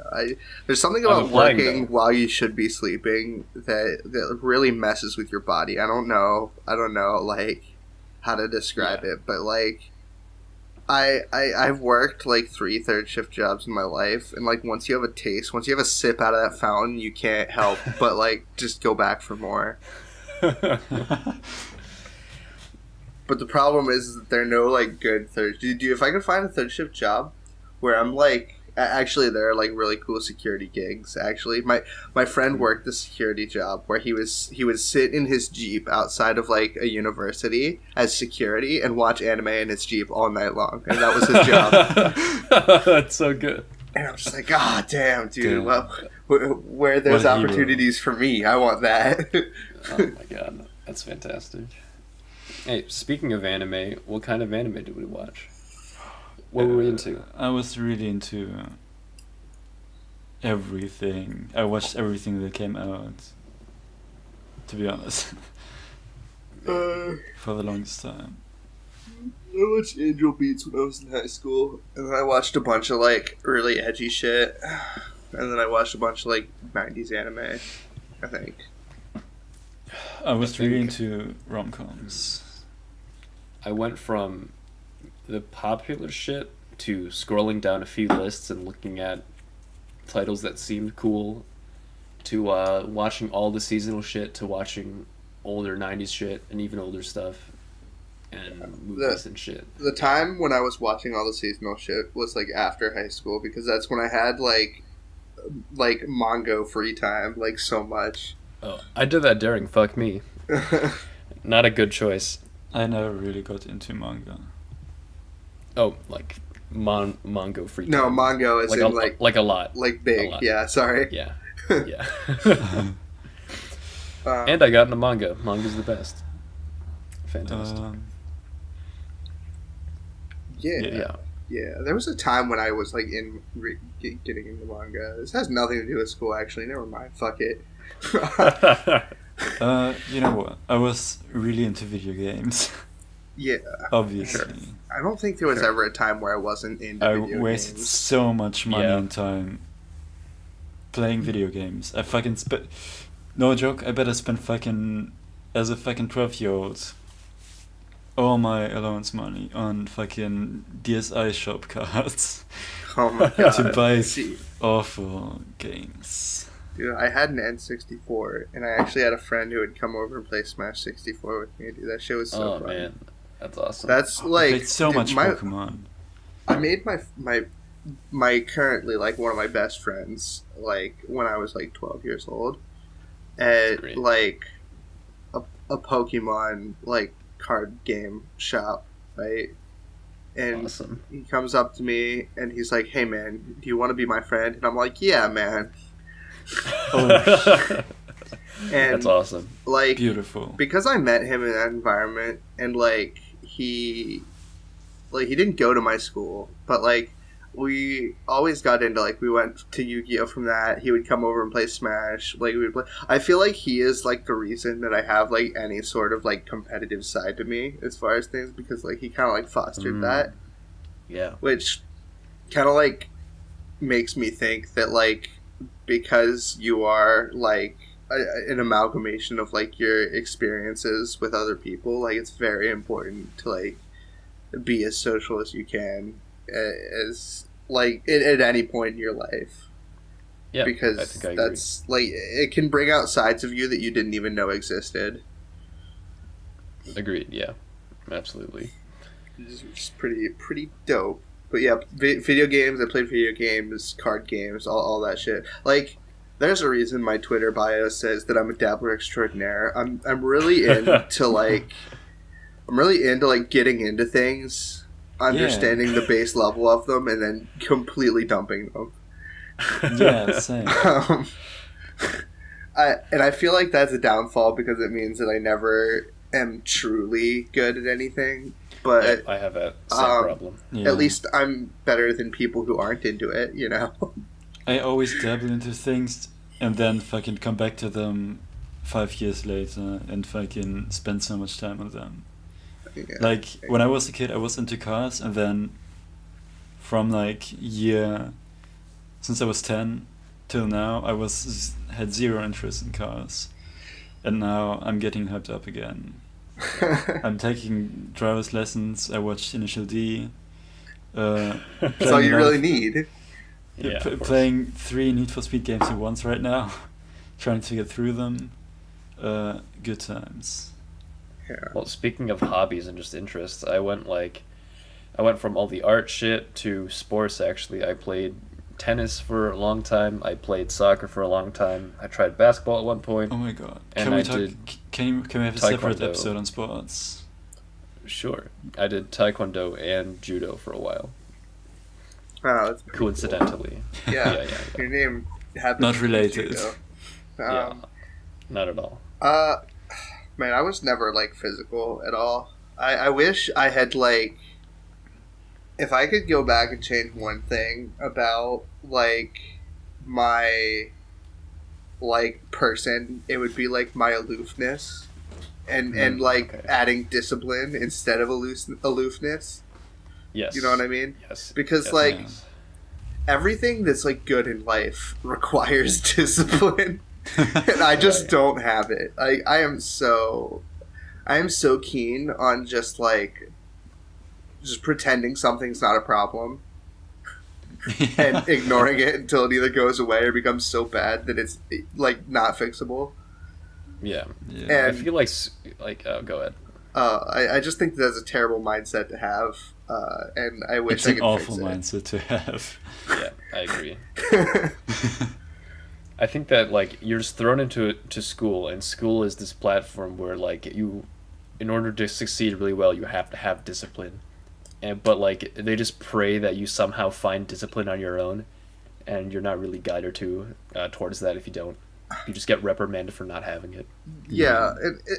Speaker 1: There's something about working while you should be sleeping that really messes with your body. I don't know like how to describe it, but like I've worked like 3 third shift jobs in my life, and like once you have a sip out of that fountain, you can't help but like just go back for more. But the problem is that there are no like good if I could find a third shift job where I'm like, actually there are like really cool security gigs. Actually, my friend worked the security job where he would sit in his Jeep outside of like a university as security and watch anime in his Jeep all night long, and that was his job.
Speaker 3: That's so good.
Speaker 1: And I'm just like, God damn, dude. Well, where there's opportunities for me, I want that.
Speaker 3: Oh my god, that's fantastic. Hey, speaking of anime, what kind of anime did we watch? What were we into?
Speaker 2: I was really into everything. I watched everything that came out, to be honest. For the longest time.
Speaker 1: I watched Angel Beats when I was in high school, and then I watched a bunch of like really edgy shit, and then I watched a bunch of like 90s anime, I think.
Speaker 2: I was really into rom-coms.
Speaker 3: I went from the popular shit to scrolling down a few lists and looking at titles that seemed cool to watching all the seasonal shit to watching older 90s shit and even older stuff and movies and shit.
Speaker 1: The time when I was watching all the seasonal shit was like after high school, because that's when I had like Mongo free time, like so much.
Speaker 3: Oh, I did that during Fuck Me. Not a good choice.
Speaker 2: I never really got into manga.
Speaker 3: Oh, like Mongo free time.
Speaker 1: No, Mongo is like
Speaker 3: like a lot.
Speaker 1: Like big.
Speaker 3: Lot.
Speaker 1: Yeah, sorry.
Speaker 3: Yeah. Yeah. And I got into manga. Manga's the best. Fantastic.
Speaker 1: Yeah. There was a time when I was like getting into manga. This has nothing to do with school, actually. Never mind. Fuck it.
Speaker 2: You know what? I was really into video games.
Speaker 1: Yeah.
Speaker 2: Obviously.
Speaker 1: Sure. I don't think there was ever a time where I wasn't into video games.
Speaker 2: I wasted so much money and time playing video games. I fucking no joke, I better spend as a fucking 12-year-old all my allowance money on fucking DSi shop cards.
Speaker 1: Oh my god.
Speaker 2: To buy awful games.
Speaker 1: Dude, I had an N64, and I actually had a friend who would come over and play Smash 64 with me. Dude, that shit was so fun. Oh man,
Speaker 3: that's awesome.
Speaker 1: That's like,
Speaker 2: I played so much Pokemon.
Speaker 1: I made my currently like one of my best friends like when I was like 12 years old at like a Pokemon like card game shop, right? And
Speaker 3: awesome.
Speaker 1: He comes up to me and he's like, "Hey man, do you want to be my friend?" And I'm like, "Yeah, man."
Speaker 2: Oh,
Speaker 1: And
Speaker 3: That's awesome.
Speaker 1: like
Speaker 2: Beautiful.
Speaker 1: because I met him in that environment, and like he didn't go to my school, but like we always got into like we went to Yu-Gi-Oh from that. He would come over and play Smash. Like we would play. I feel like he is like the reason that I have like any sort of like competitive side to me as far as things, because like he kind of like fostered that,
Speaker 3: Yeah.
Speaker 1: which kind of like makes me think that like because you are like an amalgamation of like your experiences with other people, like it's very important to like be as social as you can as like at any point in your life.
Speaker 3: Yeah,
Speaker 1: because
Speaker 3: I think I
Speaker 1: that's like it can bring out sides of you that you didn't even know existed.
Speaker 3: Agreed. Yeah, absolutely.
Speaker 1: It's pretty dope. But yeah, video games. I played video games, card games, all that shit. Like, there's a reason my Twitter bio says that I'm a dabbler extraordinaire. I'm really into like getting into things, understanding the base level of them, and then completely dumping them.
Speaker 2: Yeah, same.
Speaker 1: I feel like that's a downfall because it means that I never am truly good at anything. But
Speaker 3: I have that same problem.
Speaker 2: Yeah.
Speaker 1: At least I'm better than people who aren't into it, you know?
Speaker 2: I always dabble into things and then fucking come back to them 5 years later and fucking spend so much time on them.
Speaker 1: Yeah.
Speaker 2: Like, when I was a kid, I was into cars, and then from like since I was 10 till now, I had zero interest in cars. And now I'm getting hyped up again. I'm taking driver's lessons. I watched Initial D.
Speaker 1: That's all you really need.
Speaker 3: Yeah,
Speaker 2: playing 3 Need for Speed games at once right now. Trying to get through them. Good times.
Speaker 1: Yeah.
Speaker 3: Well, speaking of hobbies and just interests, I went from all the art shit to sports. Actually, I played tennis for a long time. I played soccer for a long time. I tried basketball at one point.
Speaker 2: Oh my god!
Speaker 3: And
Speaker 2: Can we
Speaker 3: I
Speaker 2: talk?
Speaker 3: did
Speaker 2: Can we have a separate
Speaker 3: taekwondo.
Speaker 2: episode on sports?
Speaker 3: Sure, I did taekwondo and judo for a while.
Speaker 1: Oh, that's pretty
Speaker 3: Coincidentally.
Speaker 1: cool. Yeah.
Speaker 3: Yeah.
Speaker 1: Your name happens
Speaker 2: Not
Speaker 1: to be
Speaker 2: related.
Speaker 1: Joodough.
Speaker 3: Yeah, not at all.
Speaker 1: Man, I was never like physical at all. I wish I had like, if I could go back and change one thing about like my like person, it would be like my aloofness and like
Speaker 3: okay.
Speaker 1: adding discipline instead of aloofness.
Speaker 3: Yes.
Speaker 1: You know what I mean?
Speaker 3: Yes.
Speaker 1: Because
Speaker 3: Yes,
Speaker 1: like
Speaker 3: yes.
Speaker 1: everything that's like good in life requires discipline. And I just don't have it. I am so keen on just pretending something's not a problem and ignoring it until it either goes away or becomes so bad that it's like not fixable.
Speaker 3: Yeah.
Speaker 2: Yeah.
Speaker 3: I
Speaker 1: And
Speaker 3: feel like go ahead.
Speaker 1: I just think that's a terrible mindset to have, and I wish
Speaker 2: It's
Speaker 1: I
Speaker 2: an
Speaker 1: could
Speaker 2: awful
Speaker 1: fix
Speaker 2: mindset to have.
Speaker 3: Yeah, I agree.
Speaker 1: it.
Speaker 3: I think that like you're just thrown into school, and school is this platform where like you, in order to succeed really well, you have to have discipline, but like they just pray that you somehow find discipline on your own, and you're not really guided towards that if you don't. You just get reprimanded for not having it.
Speaker 1: Yeah,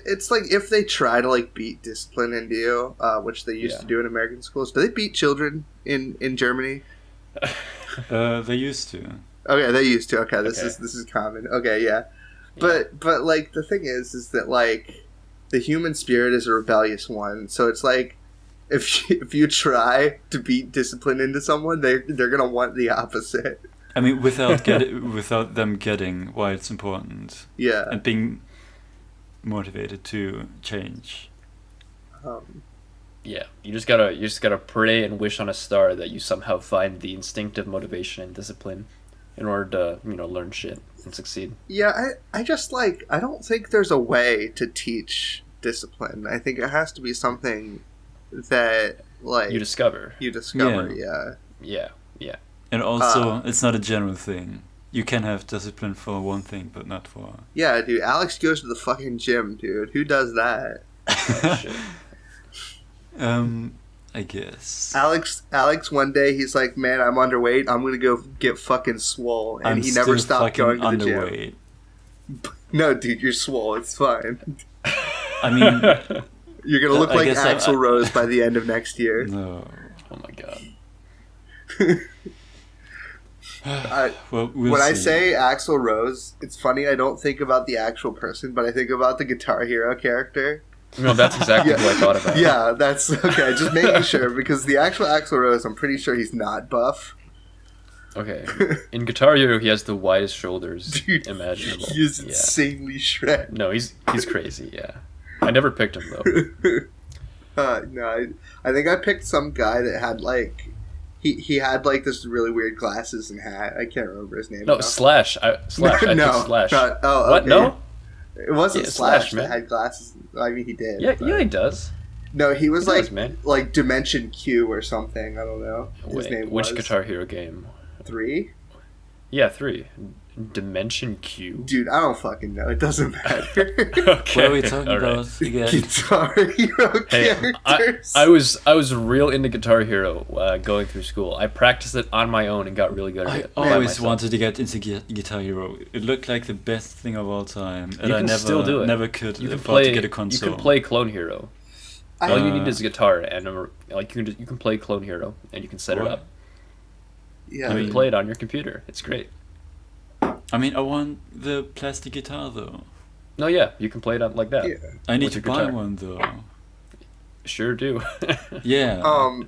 Speaker 1: it's like if they try to like beat discipline into you, which they used to do in American schools. Do they beat children in Germany?
Speaker 2: They used to.
Speaker 1: Okay, they used to. Okay, this
Speaker 3: Okay.
Speaker 1: is common. Okay, yeah. But like the thing is that like the human spirit is a rebellious one. So it's like if you try to beat discipline into someone, they're gonna want the opposite.
Speaker 2: I mean, without them getting why it's important
Speaker 1: Yeah.
Speaker 2: and being motivated to change.
Speaker 3: Yeah, you just gotta pray and wish on a star that you somehow find the instinctive motivation and discipline in order to learn shit and succeed.
Speaker 1: Yeah, I just like I don't think there's a way to teach discipline. I think it has to be something that like
Speaker 3: You discover.
Speaker 1: Yeah.
Speaker 3: Yeah.
Speaker 2: And also, it's not a general thing. You can have discipline for one thing, but not for...
Speaker 1: Yeah, dude. Alex goes to the fucking gym, dude. Who does that?
Speaker 3: Oh, shit.
Speaker 2: I guess.
Speaker 1: Alex, one day he's like, "Man, I'm underweight. I'm gonna go get fucking swole," and
Speaker 2: I'm
Speaker 1: he never
Speaker 2: still
Speaker 1: stopped
Speaker 2: fucking
Speaker 1: going to the
Speaker 2: underweight.
Speaker 1: gym. No, dude, you're swole. It's fine.
Speaker 2: I mean,
Speaker 1: You're gonna look
Speaker 2: I
Speaker 1: like
Speaker 2: guess
Speaker 1: Axl Rose by the end of next year.
Speaker 2: no.
Speaker 3: Oh my god.
Speaker 2: Well, we'll
Speaker 1: When
Speaker 2: see.
Speaker 1: I say Axl Rose, it's funny. I don't think about the actual person, but I think about the Guitar Hero character.
Speaker 3: No, that's exactly
Speaker 1: Yeah.
Speaker 3: who I thought about.
Speaker 1: Yeah, that's okay. Just making sure because the actual Axl Rose, I'm pretty sure he's not buff.
Speaker 3: Okay. In Guitar Hero, he has the widest shoulders
Speaker 1: Dude,
Speaker 3: imaginable.
Speaker 1: he is
Speaker 3: Yeah.
Speaker 1: insanely shredded.
Speaker 3: No, he's crazy. Yeah. I never picked him though.
Speaker 1: No, I think I picked some guy that had like he had like this really weird glasses and hat. I can't remember his name.
Speaker 3: No,
Speaker 1: now.
Speaker 3: Slash. I picked Slash.
Speaker 1: Oh,
Speaker 3: What?
Speaker 1: okay.
Speaker 3: No?
Speaker 1: It wasn't
Speaker 3: Yeah,
Speaker 1: Slash,
Speaker 3: Slash, man.
Speaker 1: that had glasses. I mean, he did.
Speaker 3: Yeah,
Speaker 1: but-
Speaker 3: yeah, he does.
Speaker 1: No, he was
Speaker 3: He
Speaker 1: like
Speaker 3: does, man.
Speaker 1: like Dimension Q or something. I don't know. His
Speaker 3: Wait,
Speaker 1: name
Speaker 3: which
Speaker 1: was
Speaker 3: Guitar Hero game?
Speaker 1: 3.
Speaker 3: Yeah, 3. Dimension Q.
Speaker 1: Dude, I don't fucking know. It doesn't matter.
Speaker 3: Okay.
Speaker 2: What are we talking
Speaker 3: all right.
Speaker 2: about again?
Speaker 1: Guitar Hero
Speaker 3: Hey,
Speaker 1: characters.
Speaker 3: I was real into Guitar Hero going through school. I practiced it on my own and got really good at
Speaker 2: I
Speaker 3: it. by
Speaker 2: always
Speaker 3: myself.
Speaker 2: wanted to get into Guitar Hero. It looked like the best thing of all time, and
Speaker 3: You
Speaker 2: I
Speaker 3: can
Speaker 2: never,
Speaker 3: still do it.
Speaker 2: never could
Speaker 3: You can
Speaker 2: afford
Speaker 3: play.
Speaker 2: to get a
Speaker 3: You
Speaker 2: console.
Speaker 3: can play Clone Hero.
Speaker 1: I-
Speaker 3: All you need is a guitar and like you can play Clone Hero and you can set it
Speaker 2: What?
Speaker 3: up.
Speaker 1: yeah,
Speaker 3: You
Speaker 2: mean-
Speaker 3: can play it on your computer. It's great.
Speaker 2: I mean, I want the plastic guitar though.
Speaker 3: No, yeah, you can play it on like that.
Speaker 1: yeah.
Speaker 2: I need
Speaker 3: With
Speaker 2: to
Speaker 3: your
Speaker 2: buy
Speaker 3: guitar.
Speaker 2: one though.
Speaker 3: Sure do.
Speaker 2: Yeah.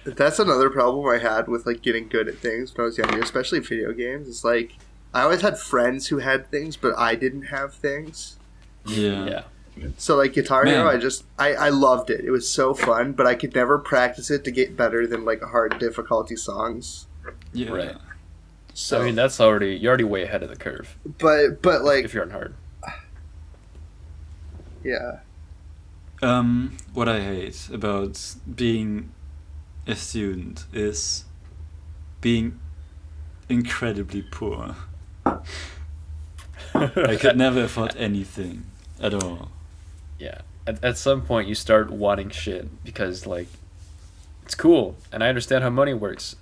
Speaker 1: That's another problem I had with like getting good at things when I was younger, especially video games. It's like I always had friends who had things, but I didn't have things.
Speaker 2: yeah.
Speaker 3: yeah.
Speaker 1: So like Guitar Hero,
Speaker 2: Man.
Speaker 1: I loved it. It was so fun, but I could never practice it to get better than like hard difficulty songs.
Speaker 2: Yeah.
Speaker 3: Right.
Speaker 1: So
Speaker 3: I mean, you're already way ahead of the curve
Speaker 1: but like
Speaker 3: if you're on hard.
Speaker 1: yeah.
Speaker 2: What I hate about being a student is being incredibly poor. I could never afford anything at all.
Speaker 3: Yeah. At some point, you start wanting shit because like it's cool, and I understand how money works.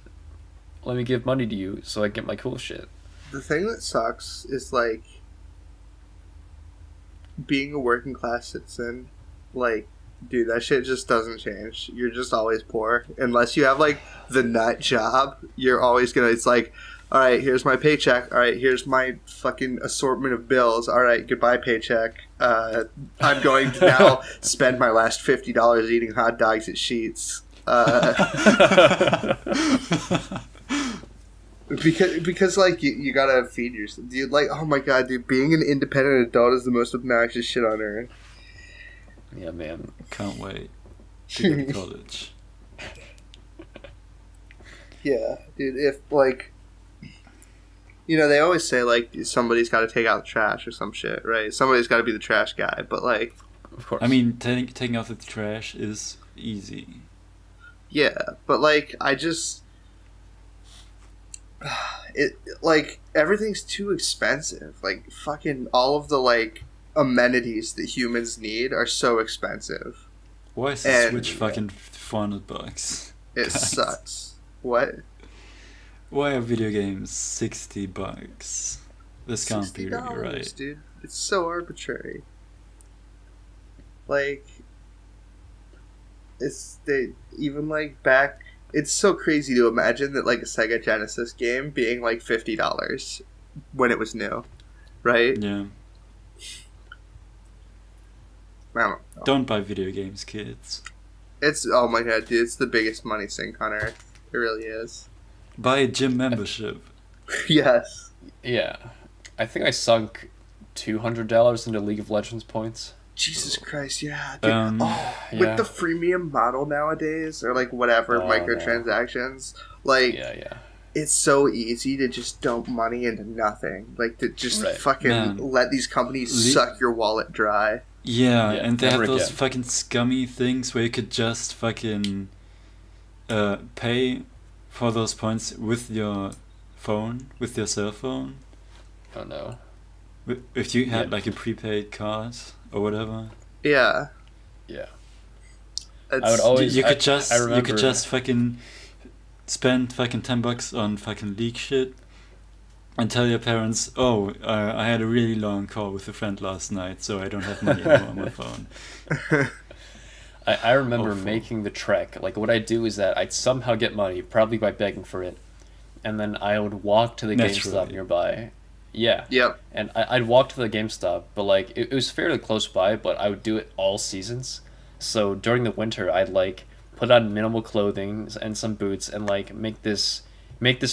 Speaker 3: Let me give money to you so I get my cool shit.
Speaker 1: The thing that sucks is like being a working class citizen, like dude, that shit just doesn't change. You're just always poor. Unless you have like the nut job, you're always gonna it's like, alright, here's my paycheck, alright, here's my fucking assortment of bills, alright, goodbye paycheck. I'm going to now spend my last $50 eating hot dogs at Sheetz. Because like you gotta feed yourself, dude. Like, oh my god, dude, being an independent adult is the most obnoxious shit on earth.
Speaker 3: Yeah, man.
Speaker 2: Can't wait to go to college.
Speaker 1: Yeah, dude. If like, you know, they always say like somebody's got to take out the trash or some shit, right? Somebody's got to be the trash guy. But like,
Speaker 3: Of course.
Speaker 2: I mean, taking out the trash is easy.
Speaker 1: yeah, but like, I just it like everything's too expensive. Like fucking all of the like amenities that humans need are so expensive.
Speaker 2: Why is the
Speaker 1: And-
Speaker 2: Switch fucking $400?
Speaker 1: It
Speaker 2: Guys.
Speaker 1: sucks. What?
Speaker 2: Why are video games $60? This can't be really
Speaker 1: $60,
Speaker 2: right.
Speaker 1: dude. It's so arbitrary. Like, it's they even like back. It's so crazy to imagine that like a Sega Genesis game being like $50 when it was new, right?
Speaker 2: Yeah.
Speaker 1: I don't know.
Speaker 2: Don't buy video games, kids.
Speaker 1: It's oh my god, dude! It's the biggest money sink on earth. It really is.
Speaker 2: Buy a gym membership.
Speaker 1: Yes.
Speaker 3: yeah. I think I sunk $200 into League of Legends points.
Speaker 1: Jesus Christ, yeah. Dude.
Speaker 2: Yeah.
Speaker 1: With the freemium model nowadays, or like whatever
Speaker 3: Oh,
Speaker 1: microtransactions, like
Speaker 3: Yeah.
Speaker 1: it's so easy to just dump money into nothing. Like to just
Speaker 3: Right.
Speaker 1: fucking
Speaker 2: Man.
Speaker 1: let these companies suck your wallet dry.
Speaker 2: Yeah,
Speaker 3: Yeah,
Speaker 2: and they have
Speaker 3: never
Speaker 2: those
Speaker 3: again.
Speaker 2: fucking scummy things where you could just fucking pay for those points with your phone, with your cell phone.
Speaker 3: Oh no.
Speaker 2: If you had
Speaker 3: Yeah.
Speaker 2: like a prepaid card or whatever.
Speaker 1: Yeah.
Speaker 3: Yeah.
Speaker 1: It's,
Speaker 3: I would always-
Speaker 2: You
Speaker 3: I-
Speaker 2: could just
Speaker 3: I
Speaker 2: you could
Speaker 3: remember-
Speaker 2: just fucking spend fucking $10 on fucking league shit and tell your parents, oh, I had a really long call with a friend last night, so I don't have money anymore on my phone.
Speaker 3: I remember
Speaker 2: Awful.
Speaker 3: making the trek. Like, what I'd do is that I'd somehow get money, probably by begging for it, and then I would walk to the
Speaker 2: Naturally.
Speaker 3: GameStop nearby. Yeah.
Speaker 1: Yep.
Speaker 3: And I'd walk to the GameStop, but, like, it was fairly close by, but I would do it all seasons. So during the winter, I'd, like, put on minimal clothing and some boots and, like, make this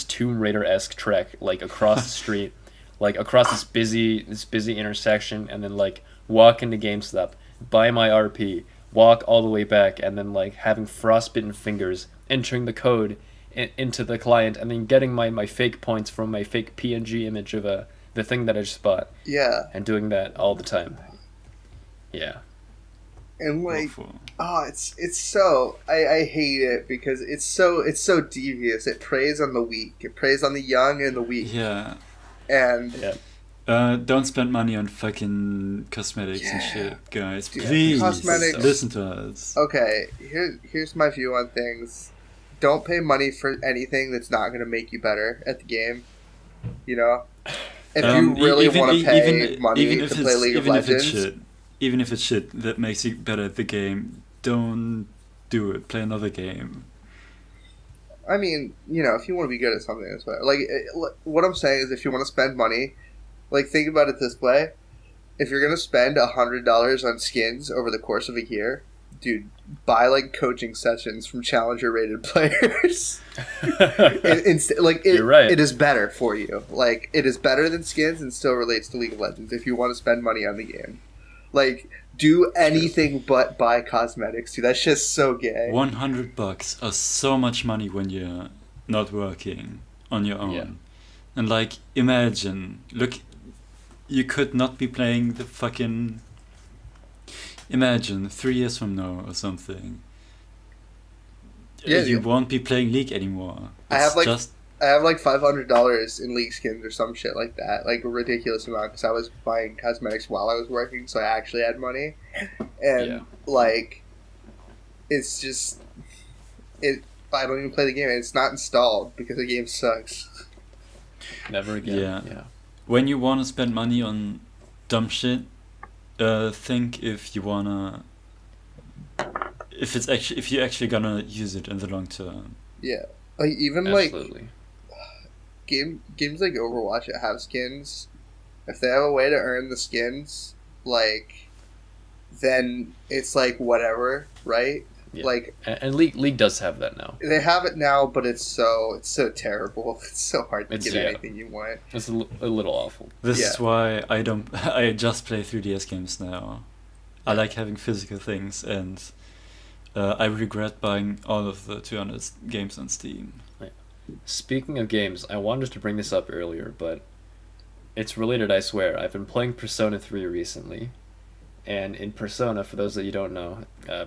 Speaker 3: Tomb Raider-esque trek, like, across the street, like, across this busy intersection, and then, like, walk into GameStop, buy my RP, walk all the way back, and then, like, having frostbitten fingers, entering the code into the client, and then getting my fake points from my fake PNG image of the thing that I just bought,
Speaker 1: Yeah.
Speaker 3: and doing that all the time. Yeah.
Speaker 1: And like,
Speaker 2: Awful.
Speaker 1: oh, it's so I hate it because it's so devious. It preys on the weak. It preys on the young and the weak.
Speaker 2: Yeah.
Speaker 1: And
Speaker 3: Yeah.
Speaker 2: Don't spend money on fucking cosmetics and
Speaker 1: Yeah.
Speaker 2: shit, guys.
Speaker 1: Dude,
Speaker 2: Please
Speaker 1: cosmetics-
Speaker 2: listen to us.
Speaker 1: okay, here's my view on things. Don't pay money for anything that's not going to make you better at the game. You know, if you really want to pay money to play League of Legends,
Speaker 2: even if it's shit that makes you better at the game, don't do it. Play another game.
Speaker 1: I mean, you know, if you want to be good at something, that's what. Like, what I'm saying is, if you want to spend money, like, think about it this way: if you're gonna spend $100 on skins over the course of a year, dude, buy like coaching sessions from challenger rated players.
Speaker 3: You're right.
Speaker 1: It is better for you. Like, it is better than skins and still relates to League of Legends if you want to spend money on the game. Like, do anything but buy cosmetics, dude. That's just so gay.
Speaker 2: $100 are so much money when you're not working on your own.
Speaker 3: Yeah.
Speaker 2: And like, imagine, look, you could not be playing the fucking. Imagine 3 years from now or something.
Speaker 1: Yeah,
Speaker 2: You
Speaker 1: yeah.
Speaker 2: won't be playing League anymore.
Speaker 1: I have, like,
Speaker 2: just
Speaker 1: I have like $500 in League skins or some shit like that, like a ridiculous amount, because I was buying cosmetics while I was working, so I actually had money, and
Speaker 3: Yeah.
Speaker 1: like, it's just it. I don't even play the game. And it's not installed because the game sucks.
Speaker 3: Never again.
Speaker 2: Yeah.
Speaker 3: Yeah.
Speaker 2: when you want to spend money on dumb shit, think if you wanna. If you're actually gonna use it in the long term.
Speaker 1: Yeah, like even like
Speaker 3: Absolutely.
Speaker 1: games like Overwatch that have skins. If they have a way to earn the skins, like, then it's like whatever, right?
Speaker 3: Yeah.
Speaker 1: Like,
Speaker 3: And League does have that now.
Speaker 1: they have it now, but it's so terrible. It's so hard to
Speaker 3: It's-
Speaker 1: get
Speaker 3: yeah.
Speaker 1: anything you want.
Speaker 3: It's a little awful.
Speaker 2: This
Speaker 1: Yeah.
Speaker 2: is why I don't. I just play 3DS games now. I like having physical things, and I regret buying all of the 200 games on Steam.
Speaker 3: Speaking of games, I wanted to bring this up earlier, but it's related, I swear. I've been playing Persona 3 recently, and in Persona, for those that you don't know,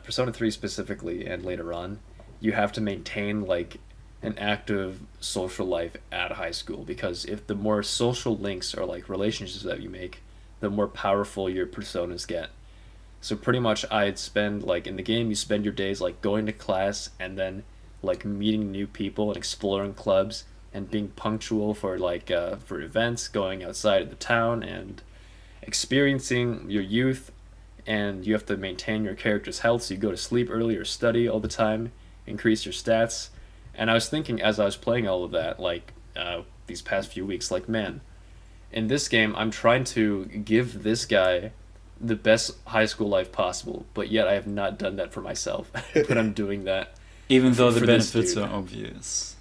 Speaker 3: Persona 3 specifically, and later on, you have to maintain, like, an active social life at high school, because if the more social links or, like, relationships that you make, the more powerful your personas get. So pretty much I'd spend, like, in the game, you spend your days, like, going to class and then, like, meeting new people and exploring clubs and being punctual for, like, for events, going outside of the town and experiencing your youth. And you have to maintain your character's health, so you go to sleep early or study all the time, increase your stats. And I was thinking as I was playing all of that, like, these past few weeks, like, man, in this game, I'm trying to give this guy the best high school life possible, but yet I have not done that for myself. But I'm doing that.
Speaker 2: Even though the
Speaker 3: For this
Speaker 2: benefits
Speaker 3: dude.
Speaker 2: are obvious.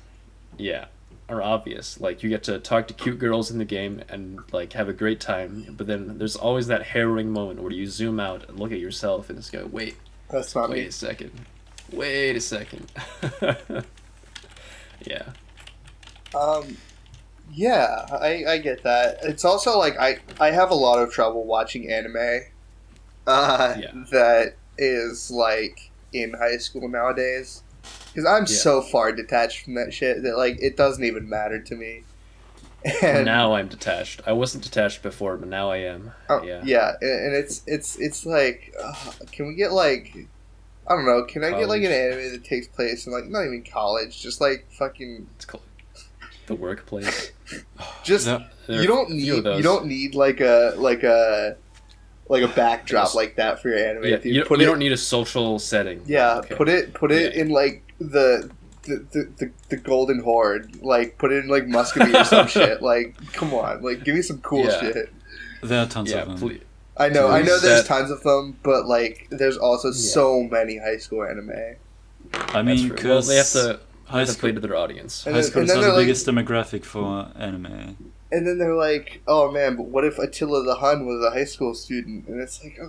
Speaker 3: Yeah, are obvious. Like, you get to talk to cute girls in the game and, like, have a great time, but then there's always that harrowing moment where you zoom out and look at yourself and just go, wait
Speaker 1: That's not
Speaker 3: a
Speaker 1: me.
Speaker 3: second. Wait a second. Yeah.
Speaker 1: Yeah, I get that. It's also like I have a lot of trouble watching anime.
Speaker 3: Yeah.
Speaker 1: That is like in high school nowadays, because I'm so far detached from that shit that like it doesn't even matter to me. And
Speaker 3: Now I'm detached. I wasn't detached before, but now I am.
Speaker 1: yeah, and it's like, can we get like, I don't know, can I get like an
Speaker 3: College.
Speaker 1: anime that takes place in like not even college, just like fucking
Speaker 3: It's called The Workplace.
Speaker 1: Just you don't need like a backdrop like that for your anime.
Speaker 3: Yeah,
Speaker 1: Dude.
Speaker 3: you don't need a social setting.
Speaker 1: Yeah,
Speaker 3: Okay.
Speaker 1: put it in like the Golden Horde. Like put it in like Muscovy or some shit. Like come on, like give me some cool shit.
Speaker 2: There are tons of them.
Speaker 3: Please.
Speaker 1: I know there's tons of them, but like there's also so many high school anime.
Speaker 2: I mean, because
Speaker 3: they have to play to their audience.
Speaker 2: High school is not the biggest demographic for anime.
Speaker 1: And then they're like, "Oh man, but what if Attila the Hun was a high school student?" And it's like, I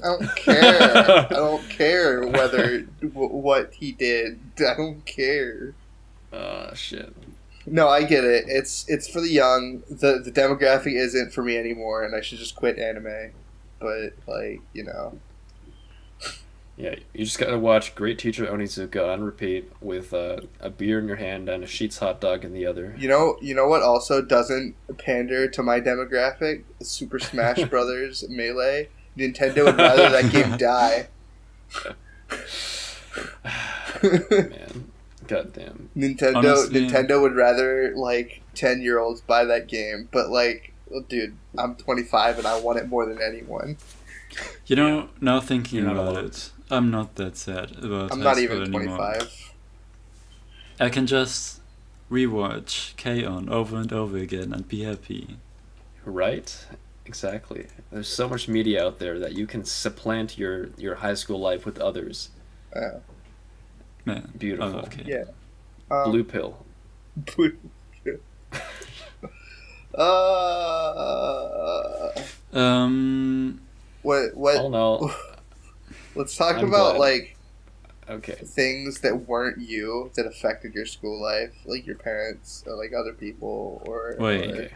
Speaker 1: don't care. I don't care what he did. I don't care.
Speaker 3: Shit.
Speaker 1: No, I get it. It's for the young. The demographic isn't for me anymore, and I should just quit anime. But like, you know.
Speaker 3: Yeah, you just gotta watch Great Teacher Onizuka on repeat with a beer in your hand and a Sheetz hot dog in the other.
Speaker 1: You know what also doesn't pander to my demographic? Super Smash Brothers Melee. Nintendo would rather that game die.
Speaker 3: Man, goddamn.
Speaker 1: Nintendo would rather like 10-year-olds buy that game, but like, dude, I'm 25 and I want it more than anyone.
Speaker 2: You know, now thinking about it, I'm not that sad about
Speaker 1: I'm
Speaker 2: high
Speaker 1: not
Speaker 2: school
Speaker 1: even 25.
Speaker 2: anymore. I can just rewatch K-On! Over and over again and be happy.
Speaker 3: Right? Exactly. There's so much media out there that you can supplant your high school life with others.
Speaker 1: Yeah.
Speaker 2: Man.
Speaker 3: Beautiful.
Speaker 2: Oh, okay.
Speaker 1: Yeah.
Speaker 3: Blue pill.
Speaker 1: Blue pill. What?
Speaker 3: Oh no.
Speaker 1: Let's talk
Speaker 3: I'm
Speaker 1: about
Speaker 3: glad.
Speaker 1: like things that weren't you that affected your school life, like your parents or like other people or.
Speaker 2: Wait.
Speaker 3: Okay.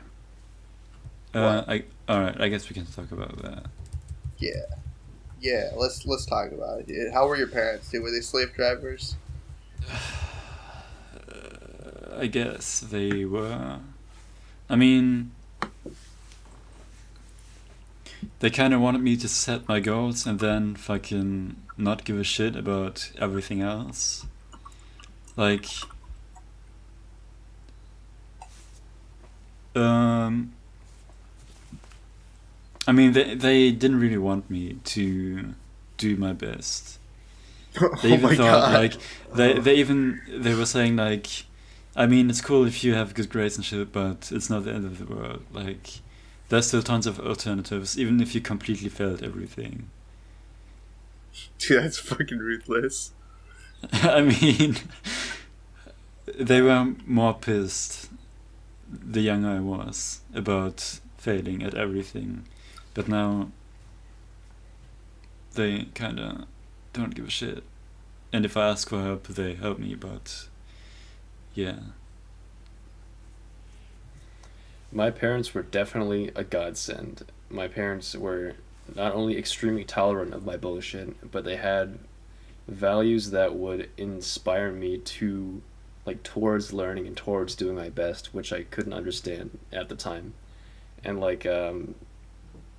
Speaker 2: Alright, I guess we can talk about that.
Speaker 1: Yeah. Let's talk about it. How were your parents? Dude? Were they slave drivers?
Speaker 2: I guess they were. I mean, they kind of wanted me to set my goals and then fucking not give a shit about everything else. Like, I mean, they didn't really want me to do my best. They even thought, like, they were saying, like, I mean, it's cool if you have good grades and shit, but it's not the end of the world. Like, there's still tons of alternatives, even if you completely failed everything.
Speaker 1: Dude, that's fucking ruthless.
Speaker 2: I mean, they were more pissed the younger I was about failing at everything. But now they kinda don't give a shit. And if I ask for help, they help me, but yeah.
Speaker 3: My parents were definitely a godsend. My parents were not only extremely tolerant of my bullshit, but they had values that would inspire me to, like, towards learning and towards doing my best, which I couldn't understand at the time. And, like,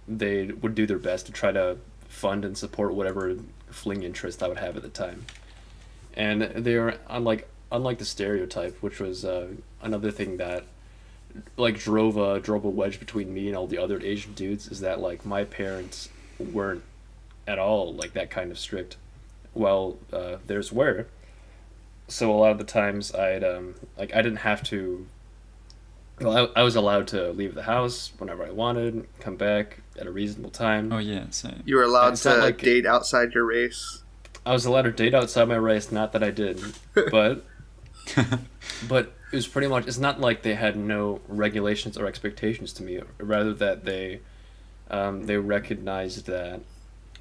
Speaker 3: they would do their best to try to fund and support whatever fling interest I would have at the time. And they were unlike the stereotype, which was another thing that like drove a wedge between me and all the other Asian dudes, is that like my parents weren't at all like that kind of strict. Well, theirs were. So a lot of the times I'd like I didn't have to. Well, I was allowed to leave the house whenever I wanted, come back at a reasonable time.
Speaker 2: Oh yeah, same.
Speaker 1: You were allowed to date outside your race.
Speaker 3: I was allowed to date outside my race, not that I did, but but it was pretty much. It's not like they had no regulations or expectations to me. Rather that they recognized that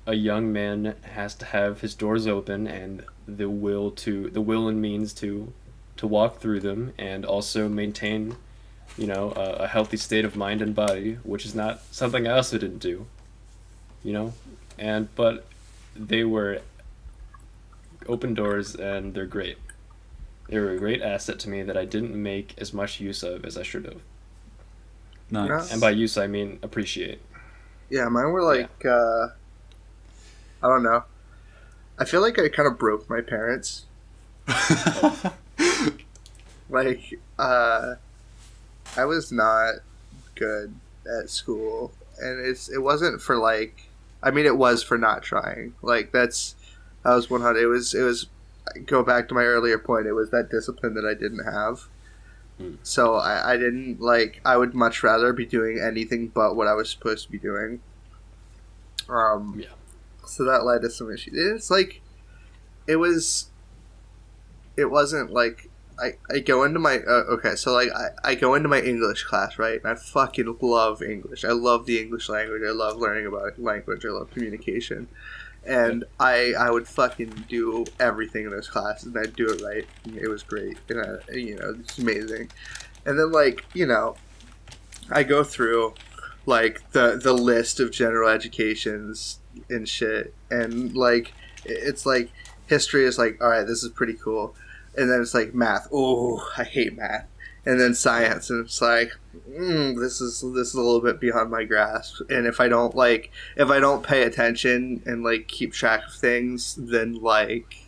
Speaker 3: a young man has to have his doors open and the will and means to walk through them, and also maintain, you know, a healthy state of mind and body, which is not something I also didn't do, you know, but they were open doors, and they're great. They were a great asset to me that I didn't make as much use of as I should have.
Speaker 2: Nice.
Speaker 3: And by use, I mean appreciate.
Speaker 1: Yeah, mine were like, I don't know. I feel like I kind of broke my parents. Like, I was not good at school, and it wasn't for like, I mean, it was for not trying. Like that was 100. It was. Go back to my earlier point. It was that discipline that I didn't have. So I didn't like. I would much rather be doing anything but what I was supposed to be doing. Yeah. So that led to some issues. It's like, it wasn't like. I go into my okay, so like I go into my English class, right? And I fucking love English. I love the English language. I love learning about language. I love communication, and I would fucking do everything in those classes, and I'd do it right. It was great, and it's amazing. And then like I go through like the list of general educations and shit, and like it's like history is like, all right, this is pretty cool. And then it's like math. Oh, I hate math. And then science, and it's like, this is a little bit beyond my grasp. And if I don't pay attention and like keep track of things, then like,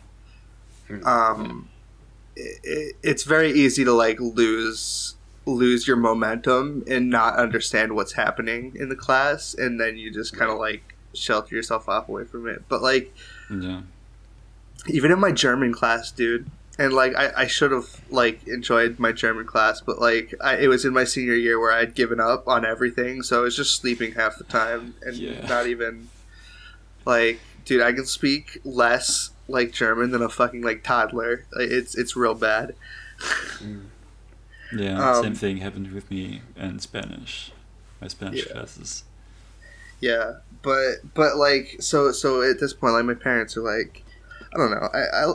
Speaker 1: it's very easy to like lose your momentum and not understand what's happening in the class, and then you just kind of like shelter yourself off away from it. But like, even in my German class, dude. And, like, I should have, like, enjoyed my German class, but, like, it was in my senior year where I'd given up on everything, so I was just sleeping half the time, and not even, like, dude, I can speak less, like, German than a fucking, like, toddler. It's real bad.
Speaker 2: Yeah, same thing happened with me in Spanish, my Spanish classes.
Speaker 1: Yeah, but, like, so at this point, like, my parents are, like, I don't know.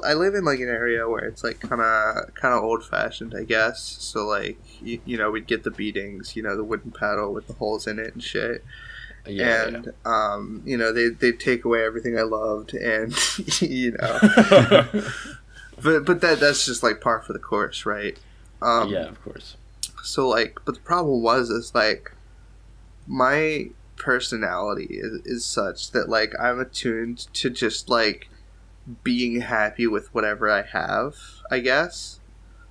Speaker 1: I live in like an area where it's like kind of old fashioned, I guess. So like we'd get the beatings, the wooden paddle with the holes in it and shit. They'd take away everything I loved, and but that's just like par for the course, right?
Speaker 3: Of course.
Speaker 1: So like, but the problem is like my personality is such that like I'm attuned to just like being happy with whatever I have, I guess.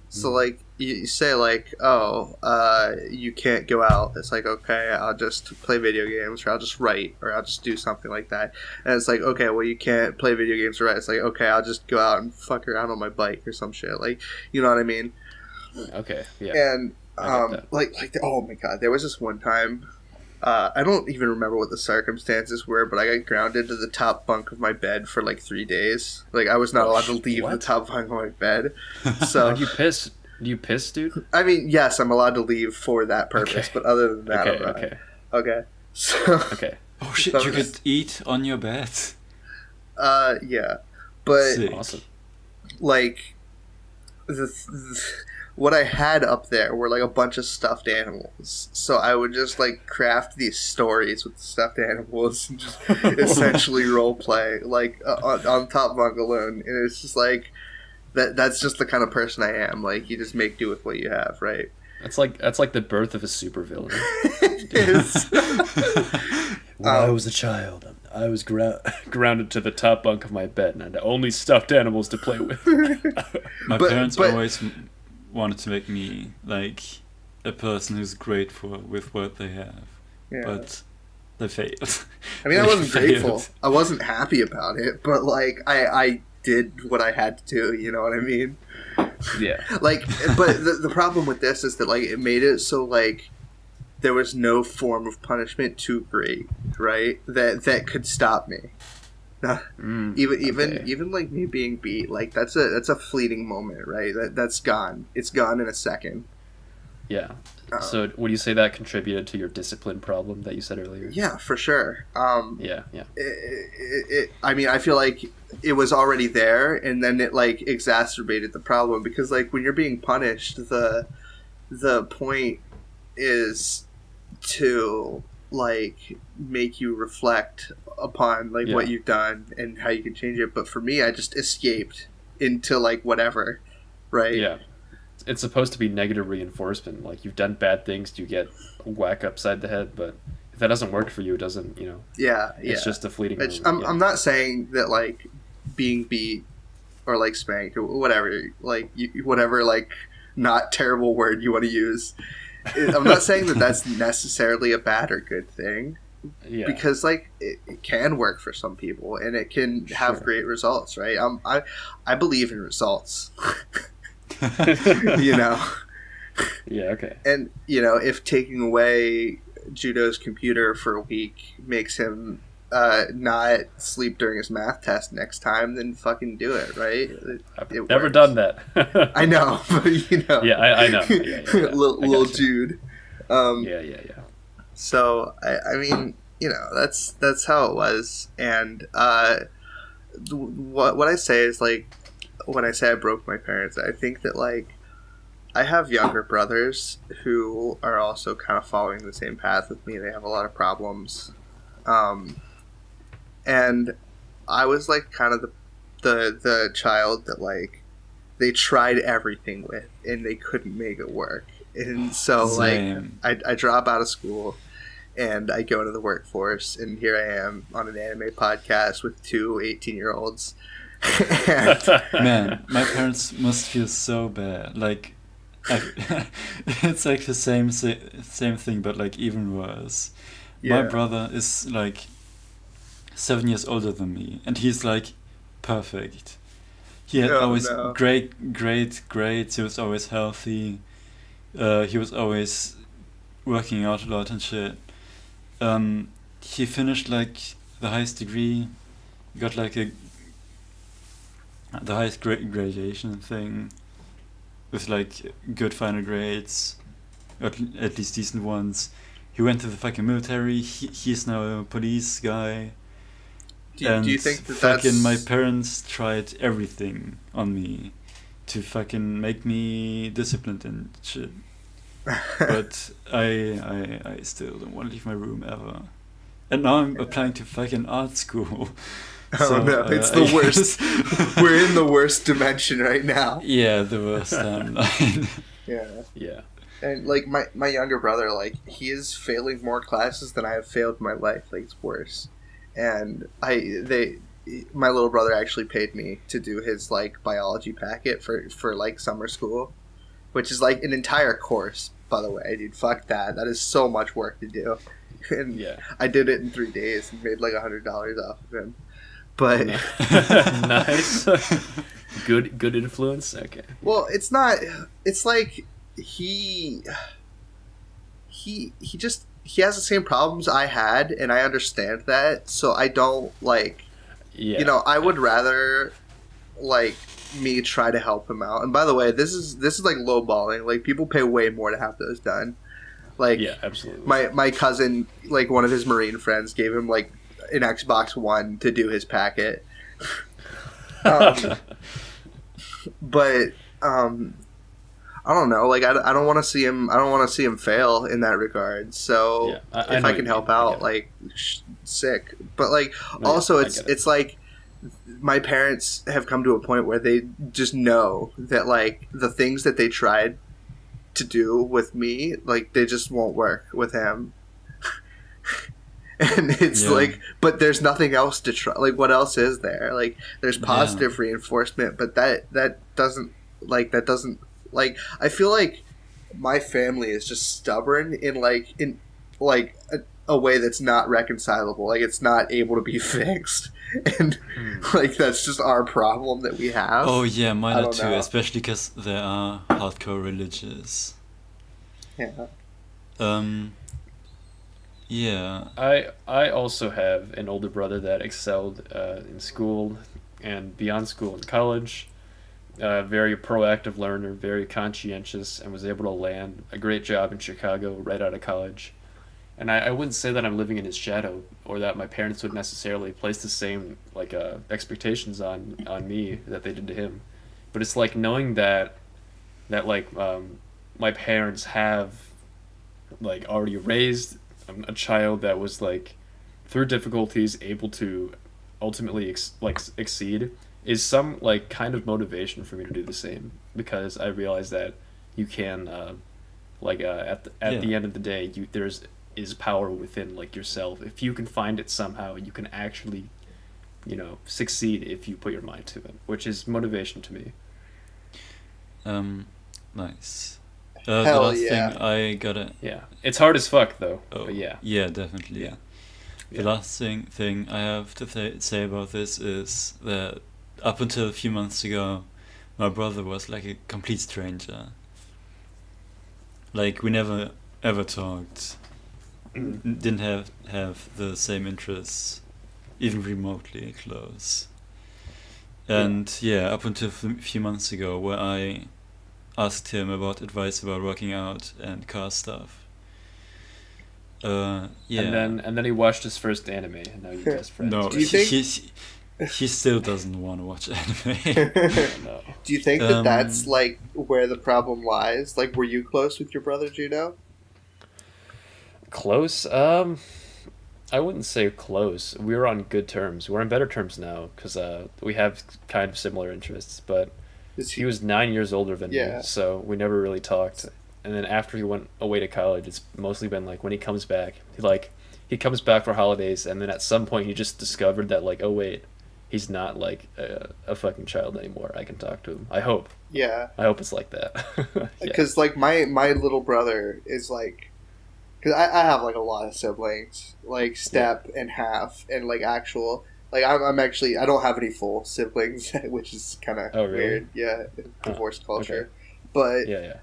Speaker 1: So like you say like, you can't go out. It's like, okay, I'll just play video games, or I'll just write, or I'll just do something like that. And it's like, okay, well, you can't play video games or write. It's like, okay, I'll just go out and fuck around on my bike or some shit. Like, you know what I mean?
Speaker 3: Okay, yeah.
Speaker 1: And like oh my god, there was this one time. I don't even remember what the circumstances were, but I got grounded to the top bunk of my bed for like 3 days. Like I was not allowed to leave the top bunk of my bed. So
Speaker 3: you pissed? Do you piss, dude?
Speaker 1: I mean, yes, I'm allowed to leave for that purpose, but other than that, okay. So
Speaker 2: okay. Oh shit! So you could eat on your bed.
Speaker 1: Yeah, but
Speaker 2: sick.
Speaker 3: Awesome.
Speaker 1: Like what I had up there were like a bunch of stuffed animals. So I would just like craft these stories with the stuffed animals and just essentially role play like on top bunk alone. And it's just like that's just the kind of person I am. Like you just make do with what you have, right?
Speaker 3: That's like the birth of a supervillain.
Speaker 1: It is.
Speaker 3: When I was a child, I was grounded to the top bunk of my bed and I had only stuffed animals to play with.
Speaker 2: My parents always wanted to make me like a person who's grateful with what they have, but they failed.
Speaker 1: I mean, I wasn't grateful. I wasn't happy about it, but like I did what I had to do. You know what I mean?
Speaker 3: Yeah.
Speaker 1: Like, but the problem with this is that like it made it so like there was no form of punishment too great, right? That could stop me. Even like me being beat, like that's a fleeting moment, right? That's gone. It's gone in a second.
Speaker 3: Yeah. So would you say that contributed to your discipline problem that you said earlier?
Speaker 1: Yeah, for sure.
Speaker 3: Yeah.
Speaker 1: I mean, I feel like it was already there, and then it like exacerbated the problem because like when you're being punished, the point is to like make you reflect upon like what you've done and how you can change it. But for me, I just escaped into like whatever, right?
Speaker 3: Yeah. It's supposed to be negative reinforcement. Like you've done bad things, you get a whack upside the head. But if that doesn't work for you, it doesn't. It's just a fleeting.
Speaker 1: I'm not saying that like being beat or like spanked or whatever, like whatever like not terrible word you want to use I'm not saying that that's necessarily a bad or good thing.
Speaker 3: Yeah.
Speaker 1: Because like it can work for some people and it can have great results, right? I believe in results. You know.
Speaker 3: Yeah, okay.
Speaker 1: And you know, if taking away Joodough's computer for a week makes him not sleep during his math test next time, then fucking do it, right?
Speaker 3: I've never done that.
Speaker 1: I know, but you know.
Speaker 3: Yeah, I know. Yeah.
Speaker 1: Little Jude.
Speaker 3: Yeah.
Speaker 1: So I mean, you know, that's how it was, and what I say is like, when I say I broke my parents, I think that like I have younger brothers who are also kind of following the same path with me. They have a lot of problems, and I was like kind of the child that like they tried everything with and they couldn't make it work, and so
Speaker 2: Same.
Speaker 1: like I drop out of school. And I go into the workforce, and here I am on an anime podcast with two 18-year-olds.
Speaker 2: Man, my parents must feel so bad. Like, it's like the same thing, but like even worse.
Speaker 1: Yeah.
Speaker 2: My brother is like 7 years older than me, and he's like perfect. He had always great grades. He was always healthy. He was always working out a lot and shit. He finished like the highest degree, got like the highest graduation thing, with like good final grades, at least decent ones. He went to the fucking military. He's now a police guy.
Speaker 1: Do you think that
Speaker 2: fucking my parents tried everything on me to fucking make me disciplined and shit. But I still don't want to leave my room ever. And now I'm applying to fucking art school.
Speaker 1: Oh no, it's the worst. We're in the worst dimension right now.
Speaker 2: Yeah, the worst timeline.
Speaker 1: Yeah. And like my younger brother, like he is failing more classes than I have failed in my life. Like it's worse. And my little brother actually paid me to do his like biology packet for like summer school, which is like an entire course. By the way, dude, fuck that. That is so much work to do. And I did it in 3 days and made like $100 off of him. But
Speaker 3: nice. Good influence. Okay.
Speaker 1: Well, it's not. It's like he has the same problems I had, and I understand that. So I don't like. Yeah. You know, I would rather like me try to help him out. And by the way, this is like lowballing. Like people pay way more to have those done. Like
Speaker 3: absolutely. My
Speaker 1: cousin, like one of his Marine friends, gave him like an Xbox One to do his packet. But I don't know. Like I don't want to see him. I don't want to see him fail in that regard. So if I can help out, like sick. But like also, it's like my parents have come to a point where they just know that like the things that they tried to do with me, like they just won't work with him. And it's like, but there's nothing else to try. Like, what else is there? Like, there's positive reinforcement, but that doesn't I feel like my family is just stubborn in a way that's not reconcilable. Like, it's not able to be fixed. And like that's just our problem that we have.
Speaker 2: Oh yeah, mine are too, especially because they are hardcore religious.
Speaker 1: Yeah.
Speaker 2: Yeah.
Speaker 3: I also have an older brother that excelled in school and beyond school and college. Very proactive learner, very conscientious, and was able to land a great job in Chicago right out of college. And I wouldn't say that I'm living in his shadow, or that my parents would necessarily place the same like expectations on me that they did to him. But it's like knowing that like my parents have like already raised a child that was like through difficulties able to ultimately exceed is some like kind of motivation for me to do the same, because I realize that you can at the end of the day there's power within like yourself. If you can find it somehow, you can actually, succeed if you put your mind to it, which is motivation to me.
Speaker 2: Nice. The
Speaker 1: Hell
Speaker 2: last
Speaker 1: yeah.
Speaker 2: thing I gotta...
Speaker 3: Yeah, it's hard as fuck though.
Speaker 2: Oh,
Speaker 3: But yeah.
Speaker 2: Yeah, definitely.
Speaker 3: Yeah.
Speaker 2: The last thing I have to say about this is that up until a few months ago, my brother was like a complete stranger. Like, we never ever talked. Didn't have the same interests, even remotely close. And yeah, up until a few months ago, where I asked him about advice about working out and car stuff. Yeah.
Speaker 3: And then he watched his first anime, and now you're best friends.
Speaker 2: No,
Speaker 1: Do you think-
Speaker 2: he still doesn't want to watch anime.
Speaker 3: No.
Speaker 1: Do you think that that's like where the problem lies? Like, were you close with your brother Joodough?
Speaker 3: Close? I wouldn't say close. We were on good terms. We're on better terms now because we have kind of similar interests. But he was 9 years older than
Speaker 1: Yeah.
Speaker 3: me, so we never really talked. And then after he went away to college, it's mostly been like when he comes back, he comes back for holidays, and then at some point he just discovered that like, oh wait, he's not like a fucking child anymore. I can talk to him. I hope.
Speaker 1: Yeah.
Speaker 3: I hope it's like that. Yeah.
Speaker 1: Because like my little brother is like, because I have like a lot of siblings, like step and half, and like actual, like I'm actually, I don't have any full siblings, which is kind of
Speaker 3: really?
Speaker 1: weird. Yeah, divorce culture.
Speaker 3: Okay.
Speaker 1: But
Speaker 3: Yeah.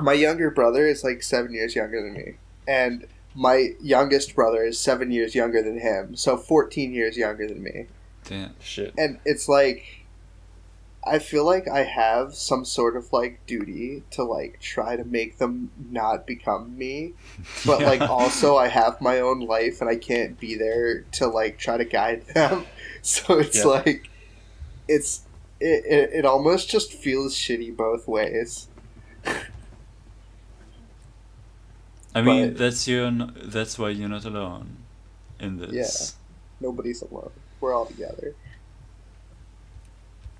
Speaker 1: my younger brother is like 7 years younger than me, and my youngest brother is 7 years younger than him, so 14 years younger than me.
Speaker 2: Damn.
Speaker 3: Shit.
Speaker 1: And it's like, I feel like I have some sort of like duty to like try to make them not become me, but like also I have my own life and I can't be there to like try to guide them. So it's like, it almost just feels shitty both ways.
Speaker 2: I mean,
Speaker 1: But-
Speaker 2: that's why you're not alone in this.
Speaker 1: Nobody's alone. We're all together.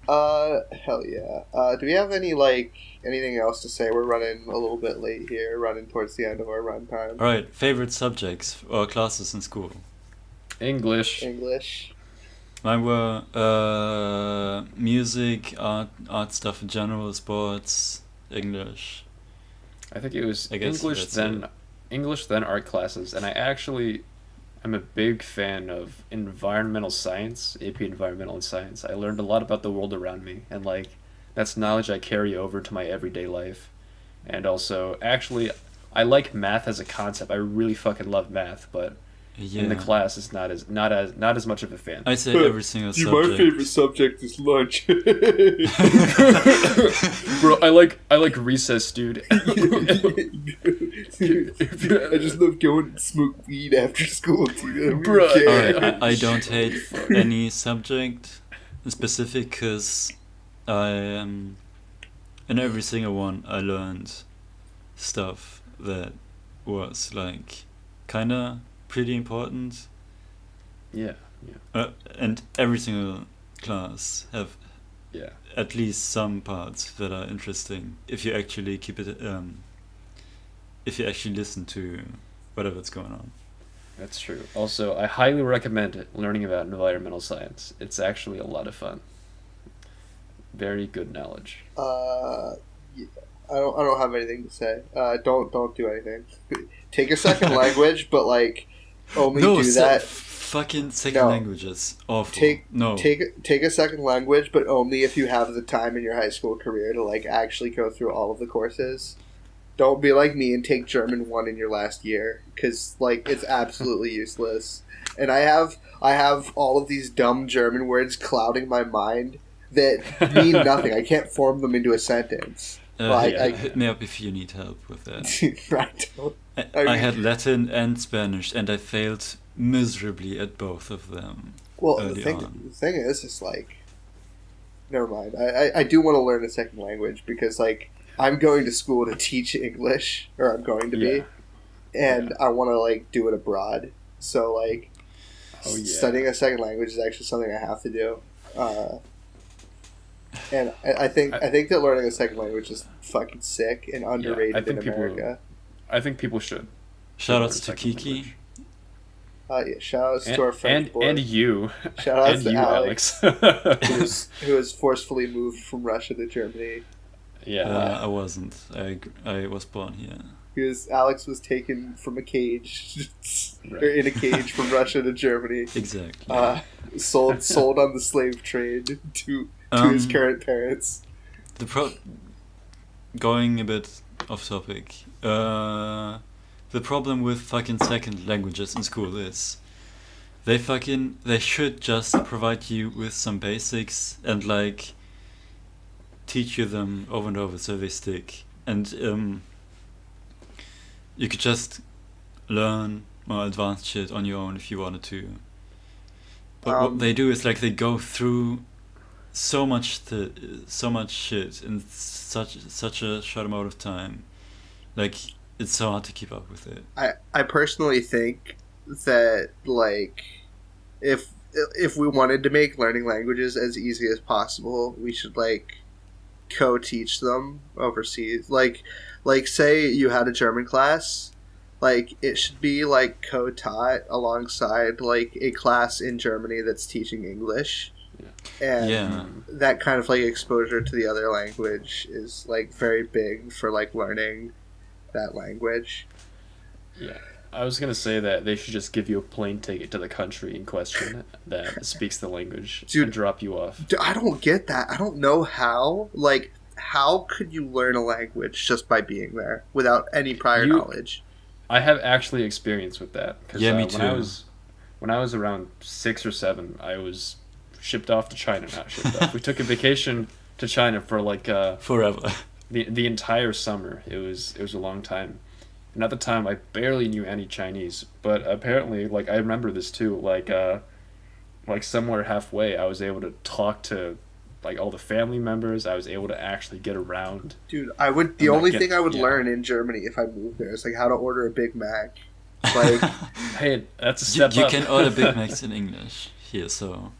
Speaker 1: Hell yeah. Do we have anything else to say? We're running a little bit late here, running towards the end of our run time.
Speaker 2: All right, favorite subjects or classes in school?
Speaker 3: English.
Speaker 2: Mine were music, art stuff in general, sports, English.
Speaker 3: I think it was
Speaker 2: I guess
Speaker 3: English,
Speaker 2: that's
Speaker 3: then
Speaker 2: it.
Speaker 3: English, then art classes, and I actually am a big fan of environmental science, AP Environmental Science. I learned a lot about the world around me, and like that's knowledge I carry over to my everyday life. And also, actually, I like math as a concept. I really fucking love math, but
Speaker 2: Yeah.
Speaker 3: in the class, it's not as much of a fan.
Speaker 2: I say every single subject.
Speaker 1: subject is lunch.
Speaker 3: Bro, I like recess, dude.
Speaker 1: I just love going and smoke weed after school, dude.
Speaker 3: Bro.
Speaker 2: Alright, I don't hate any subject specific because in every single one I learned stuff that was like kinda pretty important.
Speaker 3: Yeah.
Speaker 2: And every single class have
Speaker 3: Yeah.
Speaker 2: at least some parts that are interesting if you actually keep it if you actually listen to whatever's going on.
Speaker 3: That's true. Also, I highly recommend learning about environmental science. It's actually a lot of fun. Very good knowledge.
Speaker 1: Yeah, I don't have anything to say. Don't do anything. Take a second language, but like only do that.
Speaker 2: Fucking second
Speaker 1: No.
Speaker 2: language is awful.
Speaker 1: Take a second language, but only if you have the time in your high school career to like actually go through all of the courses. Don't be like me and take German 1 in your last year, because like it's absolutely useless. And I have all of these dumb German words clouding my mind that mean nothing. I can't form them into a sentence.
Speaker 2: Hit me up if you need help with that. I had Latin and Spanish, and I failed miserably at both of them.
Speaker 1: Well,
Speaker 2: early
Speaker 1: the
Speaker 2: on.
Speaker 1: thing is, it's like, never mind. I do want to learn a second language because, like, I'm going to school to teach English, or I'm going to be, and I want to like do it abroad. So, like, studying a second language is actually something I have to do. And I think that learning a second language is fucking sick and underrated in America.
Speaker 3: I think people should.
Speaker 2: Shoutouts to Kiki.
Speaker 1: Yeah, shout-outs to our friend
Speaker 3: and you.
Speaker 1: Shout-outs
Speaker 3: and
Speaker 1: to
Speaker 3: you,
Speaker 1: Alex.
Speaker 3: Alex.
Speaker 1: who was forcefully moved from Russia to Germany.
Speaker 3: Yeah.
Speaker 2: I wasn't. I was born here.
Speaker 1: Because Alex was taken from a cage,
Speaker 3: Right.
Speaker 1: or in a cage from Russia to Germany.
Speaker 2: Exactly.
Speaker 1: Sold on the slave trade to his current parents.
Speaker 2: Going a bit off topic. The problem with fucking second languages in school is they should just provide you with some basics and like teach you them over and over so they stick. And you could just learn more advanced shit on your own if you wanted to. But what they do is like they go through so much shit in such a short amount of time. Like it's so hard to keep up with it.
Speaker 1: I personally think that like if we wanted to make learning languages as easy as possible, we should like co-teach them overseas. Like say you had a German class, like it should be like co-taught alongside like a class in Germany that's teaching English. And that kind of like exposure to the other language is like very big for like learning that language.
Speaker 3: Yeah. I was going to say that they should just give you a plane ticket to the country in question that speaks the language and drop you off.
Speaker 1: Dude, I don't get that. I don't know how. Like, how could you learn a language just by being there without any prior knowledge?
Speaker 3: I have actually experience with that.
Speaker 2: Yeah, me too.
Speaker 3: When I was around 6 or 7, I was shipped off to China. Not shipped off. We took a vacation to China for like
Speaker 2: forever.
Speaker 3: The entire summer. It was a long time. And at the time, I barely knew any Chinese, but apparently, like, I remember this too, like somewhere halfway, I was able to talk to, like, all the family members. I was able to actually get around.
Speaker 1: Dude, the only thing I would learn in Germany if I moved there is, like, how to order a Big Mac. Like,
Speaker 3: hey, that's a step up.
Speaker 2: You can order Big Macs in English here, so...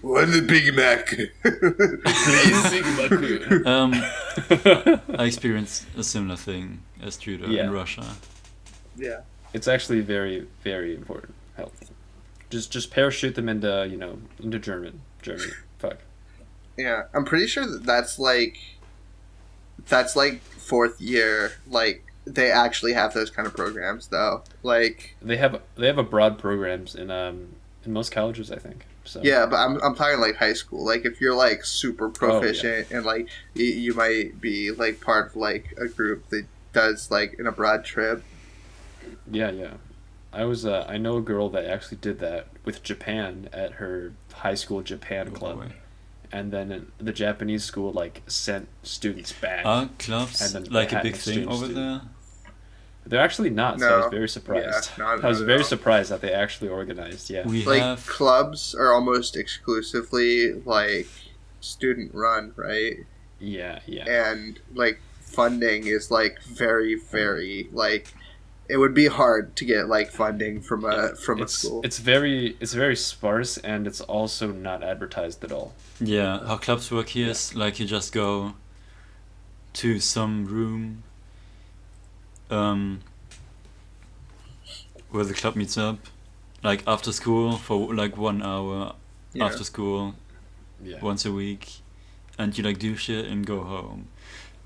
Speaker 1: One Big Mac. Please.
Speaker 2: I experienced a similar thing as Joodough in Russia. Yeah.
Speaker 3: It's actually very, very important. Helpful. Just parachute them into Germany. Fuck.
Speaker 1: Yeah, I'm pretty sure that's like fourth year. Like they actually have those kind of programs though. Like
Speaker 3: they have abroad programs in most colleges, I think. So.
Speaker 1: Yeah, but I'm talking like high school. Like if you're like super proficient and like you might be like part of like a group that does like an abroad trip.
Speaker 3: Yeah. I know a girl that actually did that with Japan at her high school Japan club. And then the Japanese school like sent students back.
Speaker 2: Are clubs like a big thing over there?
Speaker 3: They're actually not, so I was very surprised.
Speaker 1: Yeah,
Speaker 3: I was very surprised that they actually organized,
Speaker 1: clubs are almost exclusively, like, student-run, right?
Speaker 3: Yeah.
Speaker 1: And, like, funding is, like, very, very, like... It would be hard to get, like, funding from a school.
Speaker 3: It's very sparse, and it's also not advertised at all.
Speaker 2: Yeah, how clubs work here is, like, you just go to some room... where the club meets up, like after school for like 1 hour after school, once a week, and you like do shit and go home.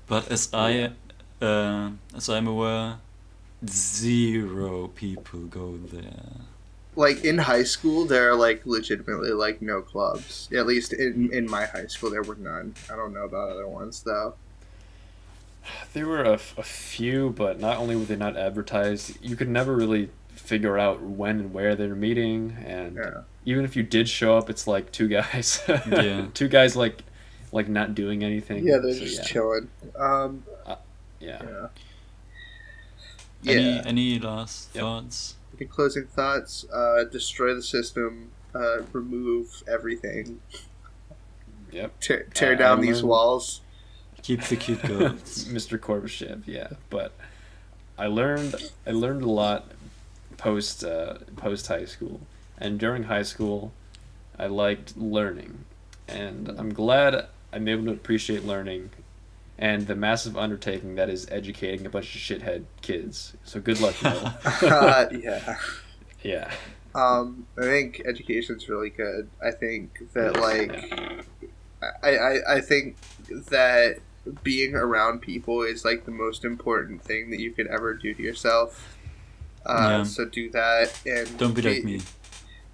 Speaker 2: But as I'm aware, 0 people go there.
Speaker 1: Like in high school, there are like legitimately like no clubs. At least in my high school, there were none. I don't know about other ones though.
Speaker 3: There were a few, but not only were they not advertised, you could never really figure out when and where they're meeting, and even if you did show up, it's like 2 guys. Two guys like not doing anything.
Speaker 1: Yeah, they're just chilling.
Speaker 2: Any last thoughts?
Speaker 1: Any closing thoughts? Destroy the system. Remove everything.
Speaker 3: Yep.
Speaker 1: Tear down these walls.
Speaker 2: Keep the cute girls.
Speaker 3: Mr. Korbashev, yeah. But I learned a lot post high school. And during high school, I liked learning. And I'm glad I'm able to appreciate learning and the massive undertaking that is educating a bunch of shithead kids. So good luck, Null. Yeah.
Speaker 1: I think education's really good. I think that I think that being around people is like the most important thing that you could ever do to yourself. So do that and
Speaker 2: Don't be like me.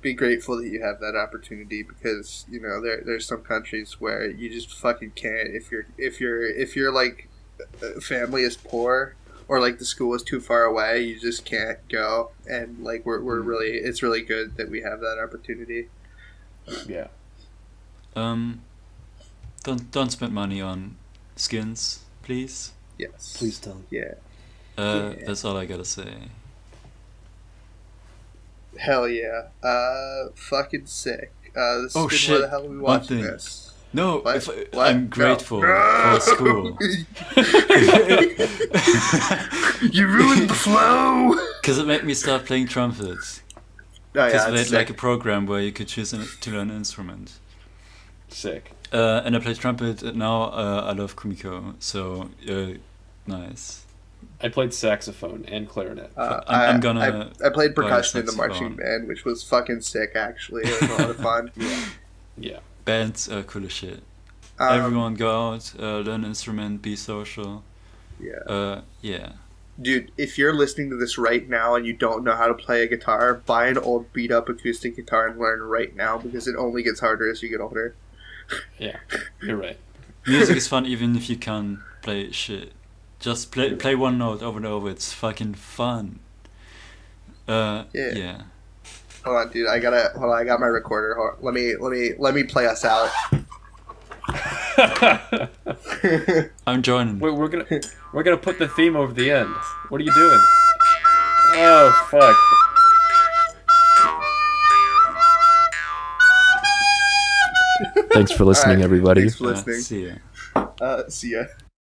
Speaker 1: Be grateful that you have that opportunity, because you know there's some countries where you just fucking can't, if your like family is poor or like the school is too far away, you just can't go. And like we're really, it's really good that we have that opportunity.
Speaker 3: Yeah.
Speaker 2: Don't spend money on skins, please.
Speaker 1: Yes.
Speaker 4: Please don't.
Speaker 1: Yeah.
Speaker 2: That's all I gotta say.
Speaker 1: Hell yeah. Fucking sick. This
Speaker 2: Oh,
Speaker 1: is
Speaker 2: shit.
Speaker 1: Why the hell are we
Speaker 2: One
Speaker 1: watching
Speaker 2: thing.
Speaker 1: this?
Speaker 2: No,
Speaker 1: What?
Speaker 2: I'm
Speaker 1: No.
Speaker 2: grateful for school.
Speaker 1: You ruined the flow!
Speaker 2: Because it made me start playing trumpet.
Speaker 1: Oh,
Speaker 2: Because
Speaker 1: yeah,
Speaker 2: they
Speaker 1: that's
Speaker 2: had like a
Speaker 1: sick.
Speaker 2: program where you could choose to learn an instrument.
Speaker 3: Sick.
Speaker 2: And I play trumpet, and now I love kumiko, so nice.
Speaker 3: I played saxophone and clarinet.
Speaker 2: I'm gonna
Speaker 1: I played
Speaker 2: buy a
Speaker 1: percussion in the
Speaker 2: saxophone.
Speaker 1: marching band, which was fucking sick, actually. It was a lot of fun.
Speaker 3: Yeah.
Speaker 2: Bands are cool as shit.
Speaker 1: Um,
Speaker 2: Everyone go out, learn an instrument, be social.
Speaker 1: Yeah.
Speaker 2: Yeah.
Speaker 1: Dude, if you're listening to this right now and you don't know how to play a guitar, buy an old beat up acoustic guitar and learn right now, because it only gets harder as you get older.
Speaker 3: Yeah. You're right.
Speaker 2: Music is fun even if you can't play shit. Just play one note over and over. It's fucking fun. Yeah.
Speaker 1: Hold on, dude. I got my recorder. Let me play us out.
Speaker 2: I'm joining.
Speaker 3: Wait, we're gonna put the theme over the end. What are you doing? Oh fuck. Thanks for listening,
Speaker 1: All right.
Speaker 3: everybody.
Speaker 1: Thanks for listening.
Speaker 2: See ya.
Speaker 1: See ya.